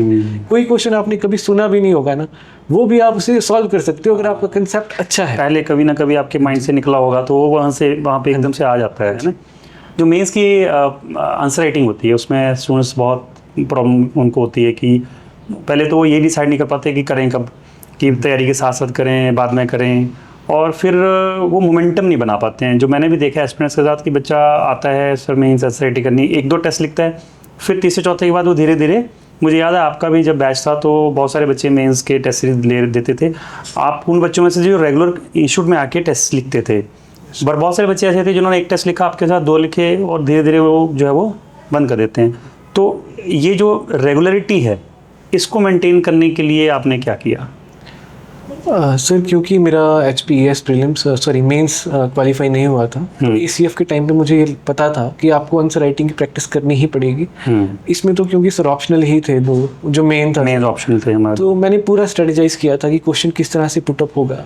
कोई क्वेश्चन आपने कभी सुना भी नहीं होगा ना, वो भी आप उसे सॉल्व कर सकते हो अगर आपका कंसेप्ट अच्छा है। पहले कभी ना कभी आपके माइंड से निकला होगा तो वो वहाँ पे एकदम से आ जाता है ना। जो मेंस की आंसर राइटिंग होती है उसमें स्टूडेंट्स बहुत प्रॉब्लम उनको होती है कि पहले तो वो ये डिसाइड नहीं कर पाते कि करें कब, कि तैयारी के साथ साथ करें बाद में करें, और फिर वो मोमेंटम नहीं बना पाते हैं। जो मैंने भी देखा है एक्सपीरियंस के साथ कि बच्चा आता है सर मेंस आंसर राइटिंग करनी, 1-2 टेस्ट लिखता है, फिर तीसरे चौथे के बाद वो धीरे धीरे, मुझे याद है आपका भी जब बैच था तो बहुत सारे बच्चे मेंस के टेस्ट सीरीज ले देते थे, आप उन बच्चों में से जो रेगुलर इंस्टीट्यूट में आके टेस्ट लिखते थे। पर बहुत सारे बच्चे ऐसे थे जिन्होंने 1 टेस्ट लिखा, आपके साथ 2 लिखे और धीरे धीरे वो जो है वो बंद कर देते हैं। तो ये जो रेगुलरिटी है इसको मेंटेन करने के लिए आपने क्या किया? सर क्योंकि मेरा HPES प्रीलिम्स मेंस क्वालिफाई नहीं हुआ था, तो ACF के टाइम पे मुझे ये पता था कि आपको आंसर राइटिंग की प्रैक्टिस करनी ही पड़ेगी। इसमें तो क्योंकि सर ऑप्शनल ही थे दो, जो मेन था मेन ऑप्शनल थे हमारे, तो मैंने पूरा स्ट्रेटेजाइज किया था कि क्वेश्चन किस तरह से पुट अप होगा।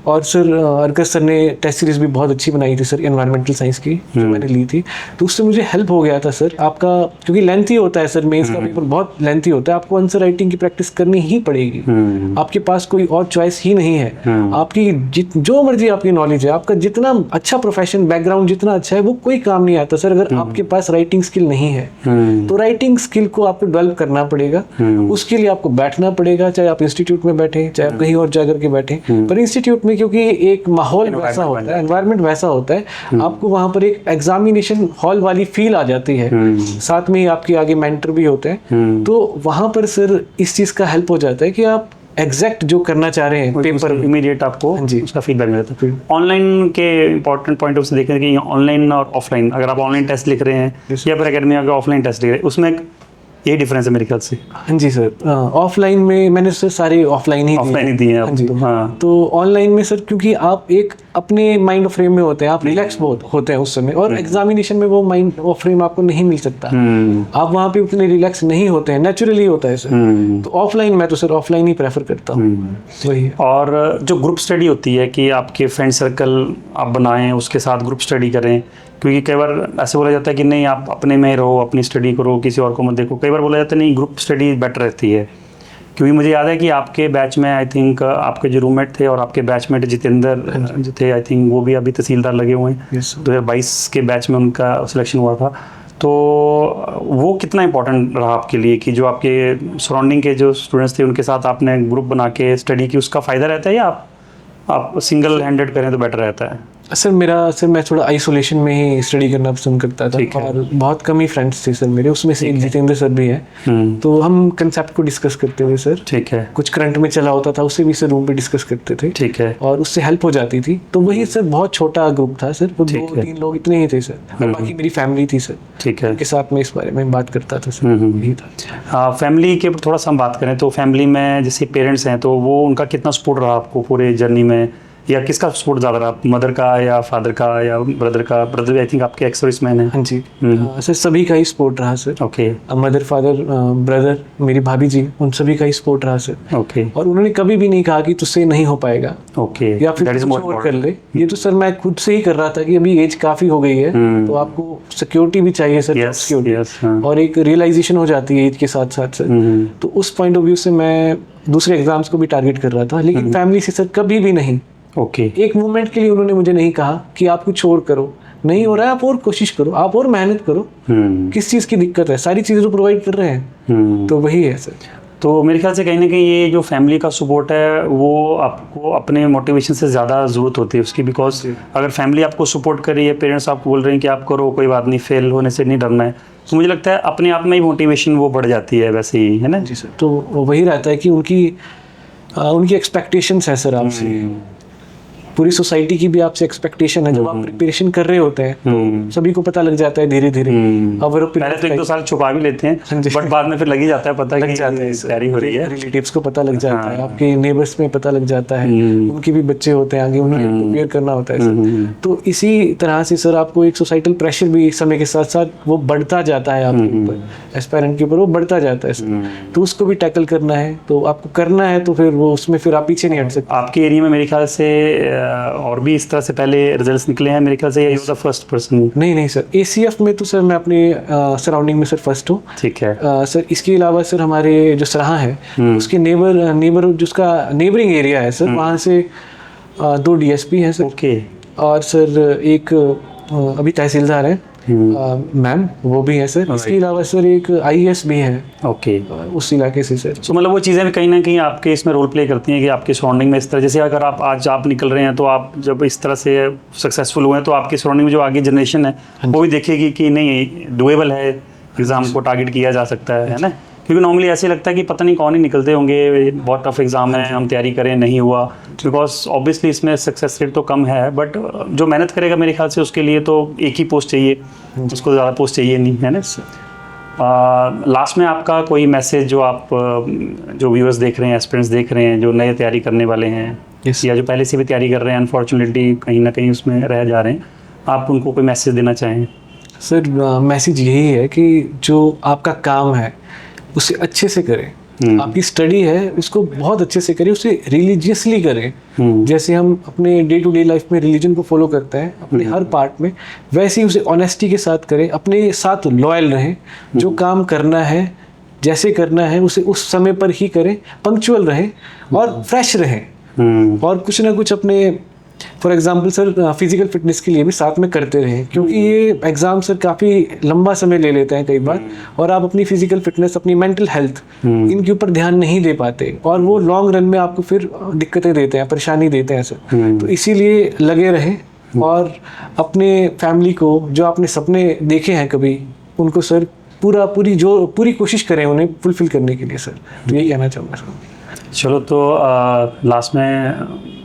और सर अर्कस सर ने टेस्ट सीरीज भी बहुत अच्छी बनाई थी सर, एनवायरमेंटल साइंस की जो मैंने ली थी, तो उससे मुझे हेल्प हो गया था सर। आपका क्योंकि लेंथी होता है सर, मेंस का पेपर बहुत लेंथी होता है, आपको आंसर राइटिंग की प्रैक्टिस करनी ही पड़ेगी, आपके पास कोई और चॉइस ही नहीं है। आपकी जो मर्जी आपकी नॉलेज है, आपका जितना अच्छा प्रोफेशन बैकग्राउंड जितना अच्छा है, वो कोई काम नहीं आता सर अगर आपके पास राइटिंग स्किल नहीं है। तो राइटिंग स्किल को आपको डेवलप करना पड़ेगा, उसके लिए आपको बैठना पड़ेगा, चाहे आप इंस्टीट्यूट में बैठे, चाहे आप कहीं और जाकर के बैठे। पर इंस्टीट्यूट में क्योंकि एक माहौल वैसा होता है, एनवायरनमेंट वैसा होता है, आपको वहां पर एक एग्जामिनेशन हॉल वाली फील आ जाती है, साथ में ही आपके आगे मेंटर भी होते हैं, तो वहां पर सर इस चीज का हेल्प हो जाता है कि आप एग्जैक्ट जो करना चाह रहे हैं पेपर इमीडिएट आपको उसका फीडबैक मिलता है। ऑनलाइन के इंपॉर्टेंट पॉइंट ऑफ से देखें कि ऑनलाइन और ऑफलाइन, अगर आप ऑनलाइन टेस्ट लिख रहे हैं या फिर अकेडमी अगर ऑफलाइन टेस्ट लिख रहे हैं, उसमें यही डिफरेंस है मेरे ख्याल से। हाँ जी सर, ऑफलाइन में मैंने सर सारे ऑफलाइन ही ऑफलाइन ही दिए हैं हाँ जी। आप, हाँ। तो ऑनलाइन में सर क्योंकि आप एक अपने माइंड ऑफ फ्रेम में होते हैं, आप रिलैक्स बहुत होते हैं उस समय, और एग्जामिनेशन में वो माइंड ऑफ फ्रेम आपको नहीं मिल सकता। आप वहाँ पे उतने रिलैक्स नहीं होते हैं, नेचुरली होता है सर। तो ऑफलाइन मैं तो सर ऑफलाइन ही प्रेफर करता हूँ। वही है। और जो ग्रुप स्टडी होती है कि आपके फ्रेंड सर्कल आप बनाएं, उसके साथ ग्रुप स्टडी करें, क्योंकि कई बार ऐसे बोला जाता है कि नहीं आप अपने में रहो, अपनी स्टडी करो, किसी और को मत देखो। कई बार बोला जाता है नहीं ग्रुप स्टडी बेटर रहती है, क्योंकि मुझे याद है कि आपके बैच में आई थिंक आपके जो रूममेट थे और आपके बैचमेट जितेंद्र जो थे, आई थिंक वो भी अभी तहसीलदार लगे हुए हैं। 2022 के बैच में उनका सिलेक्शन हुआ था। तो वो कितना इम्पोर्टेंट रहा आपके लिए कि जो आपके सराउंडिंग के जो स्टूडेंट्स थे उनके साथ आपने ग्रुप बना के स्टडी की, उसका फ़ायदा रहता है या आप सिंगल हैंडेड करें तो बेटर रहता है? सर मैं थोड़ा आइसोलेशन में ही स्टडी करना पसंद करता था, और बहुत कम ही फ्रेंड्स थे सर मेरे, उसमें से एक जितेंद्र सर भी हैं। तो हम कंसेप्ट को डिस्कस करते थे सर। ठीक है। कुछ करंट में चला होता था उससे भी सर रूम पे डिस्कस करते थे। ठीक है। और उससे हेल्प हो जाती थी। तो वही सर बहुत छोटा ग्रुप था सर, वो 2-3 लोग इतने ही थे सर, और बाकी मेरी फैमिली थी सर। ठीक है। उनके साथ में इस बारे में बात करता था सर। यही था। फैमिली के थोड़ा सा हम बात करें तो फैमिली में जैसे पेरेंट्स हैं तो वो उनका कितना सपोर्ट रहा आपको पूरे जर्नी में, या किसका सपोर्ट ज़्यादा रहा, मदर का या फादर का या ब्रदर का? ब्रदर आई थिंक आपके एक्स मैन है। हाँ जी। सर सभी का ही सपोर्ट रहा sir. Okay. Mother, father, brother, मेरी भाभी जी, उन सभी का ही सपोर्ट रहा सर। ओके। और उन्होंने कभी भी नहीं कहा कि तुझसे नहीं हो पाएगा। ओके। या फिर कुछ और कर ले। ये तो सर मैं खुद से ही कर रहा था कि अभी एज काफ़ी हो गई है, तो आपको सिक्योरिटी भी चाहिए सर। सिक्योरिटी और एक रियलाइजेशन हो जाती है एज के साथ साथ सर। तो उस पॉइंट ऑफ व्यू से मैं दूसरे एग्जाम्स को भी टारगेट कर रहा था, लेकिन फैमिली से सर कभी भी नहीं। ओके। एक मोमेंट के लिए उन्होंने मुझे नहीं कहा कि आप कुछ और करो, नहीं हो रहा है आप और कोशिश करो, आप और मेहनत करो। किस चीज़ की दिक्कत है, सारी चीज़ें तो प्रोवाइड कर रहे हैं। तो वही है सर। तो मेरे ख्याल से कहीं ना कहीं ये जो फैमिली का सपोर्ट है वो आपको अपने मोटिवेशन से ज़्यादा ज़रूरत होती है उसकी, बिकॉज अगर फैमिली आपको सपोर्ट कर रही है, पेरेंट्स आपको बोल रहे हैं कि आप करो, कोई बात नहीं, फेल होने से नहीं डरना है, तो मुझे लगता है अपने आप में ही मोटिवेशन वो बढ़ जाती है वैसे ही, है ना? जी सर। तो वही रहता है कि उनकी एक्सपेक्टेशंस है सर आपसे, पूरी सोसाइटी की भी आपसे एक्सपेक्टेशन है। जब आप प्रिपरेशन कर रहे होते हैं तो सभी को पता लग जाता है धीरे धीरे। पहले तो 1-2 साल छुपा भी लेते हैं, बट बाद में फिर लग ही जाता है पता कि तैयारी हो रही है। रिलेटिव्स को पता लग जाता है, आपके नेबर्स में पता लग जाता है, उनके भी बच्चे होते हैं आगे, उन्हें प्रिपेयर करना होता है सर। तो इसी तरह से सर आपको एक सोसाइटल प्रेशर भी समय के साथ साथ वो बढ़ता जाता है आपके ऊपर, एस्पायरेंट के ऊपर वो बढ़ता जाता है सर। तो उसको भी टैकल करना है, तो आपको करना है, तो फिर वो उसमें फिर आप पीछे नहीं हट सकते। आपके एरिया में मेरे ख्याल से और भी इस तरह से पहले रिजल्ट्स निकले हैं मेरे ख्याल से, यू द फर्स्ट पर्सन? नहीं सर, एसीएफ में तो सर मैं अपने सराउंडिंग में सर फर्स्ट हूँ। ठीक है सर। इसके अलावा सर हमारे जो सराहा है उसके नेबर जिसका नेबरिंग एरिया है सर, वहाँ से 2 डीएसपी हैं सर। ओके। और सर एक अभी तहसीलदार है मैम, वो भी है सर। इसके अलावा सर एक आईएएस भी है। ओके। उस इलाके से सर। तो मतलब वो चीज़ें भी कहीं ना कहीं आपके इसमें रोल प्ले करती हैं कि आपके सराउंडिंग में इस तरह, जैसे अगर आप निकल रहे हैं तो आप जब इस तरह से सक्सेसफुल हुए हैं तो आपके सराउंडिंग में जो आगे जनरेशन है वो भी देखेगी कि नहीं डुएबल है, एग्ज़ाम को टारगेट किया जा सकता है ना? क्योंकि नॉर्मली ऐसे लगता है कि पता नहीं कौन ही निकलते होंगे, बहुत टफ एग्जाम है, हम तैयारी करें, नहीं हुआ, बिकॉज ऑब्वियसली इसमें सक्सेस रेट तो कम है, बट जो मेहनत करेगा मेरे ख्याल से उसके लिए तो एक ही पोस्ट चाहिए, उसको ज़्यादा पोस्ट चाहिए नहीं, है ना? लास्ट में आपका कोई मैसेज जो व्यूअर्स देख रहे हैं, एस्पिरेंट्स देख रहे हैं, जो नए तैयारी करने वाले हैं या जो पहले से भी तैयारी कर रहे हैं, अनफॉर्चुनेटली कहीं ना कहीं उसमें रह जा रहे हैं, आप उनको कोई मैसेज देना चाहें? सर मैसेज यही है कि जो आपका काम है उसे अच्छे से करें, आपकी स्टडी है उसको बहुत अच्छे से करें, उसे रिलीजियसली करें। जैसे हम अपने डे टू डे लाइफ में रिलीजन को फॉलो करते हैं अपने हर पार्ट में, वैसे ही उसे ऑनेस्टी के साथ करें, अपने साथ लॉयल रहें, जो काम करना है जैसे करना है उसे उस समय पर ही करें, पंक्चुअल रहें और फ्रेश रहें, और कुछ ना कुछ अपने for example sir physical fitness के लिए भी साथ में करते रहें, क्योंकि ये एग्ज़ाम सर काफ़ी लंबा समय ले लेते हैं कई बार, और आप अपनी फिजिकल फिटनेस, अपनी मेंटल हेल्थ इनके ऊपर ध्यान नहीं दे पाते, और वो लॉन्ग रन में आपको फिर दिक्कतें देते हैं, परेशानी देते हैं सर। तो इसीलिए लगे रहें, और अपने फैमिली को जो आपने सपने देखे हैं कभी, उनको सर पूरी कोशिश करें उन्हें फुलफिल करने के लिए सर। तो यही कहना चाहूँगा सर। चलो, तो लास्ट में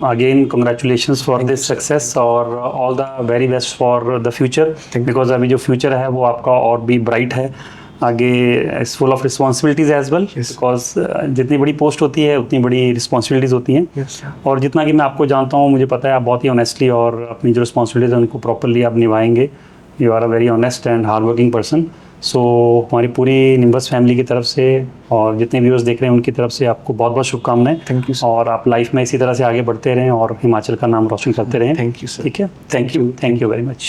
again congratulations for this success और all the very best for the future, because अभी जो फ्यूचर है वो आपका और भी ब्राइट है। आगे it's full of responsibilities as well, because जितनी बड़ी पोस्ट होती है उतनी बड़ी रिस्पॉन्सिबिलिटीज होती हैं। Yes, sir. और जितना कि मैं आपको जानता हूँ, मुझे पता है आप बहुत ही ऑनेस्टली और अपनी जो रिस्पॉन्सिबिलिटीज है उनको प्रॉपरली आप निभाएंगे। You are a very honest and hard working person. So हमारी पूरी निम्बस फैमिली की तरफ से और जितने व्यूअर्स देख रहे हैं उनकी तरफ से आपको बहुत बहुत शुभकामनाएं। Thank you, sir. और आप लाइफ में इसी तरह से आगे बढ़ते रहें और हिमाचल का नाम रोशन करते रहें। Thank you, sir. ठीक है, थैंक यू वेरी मच।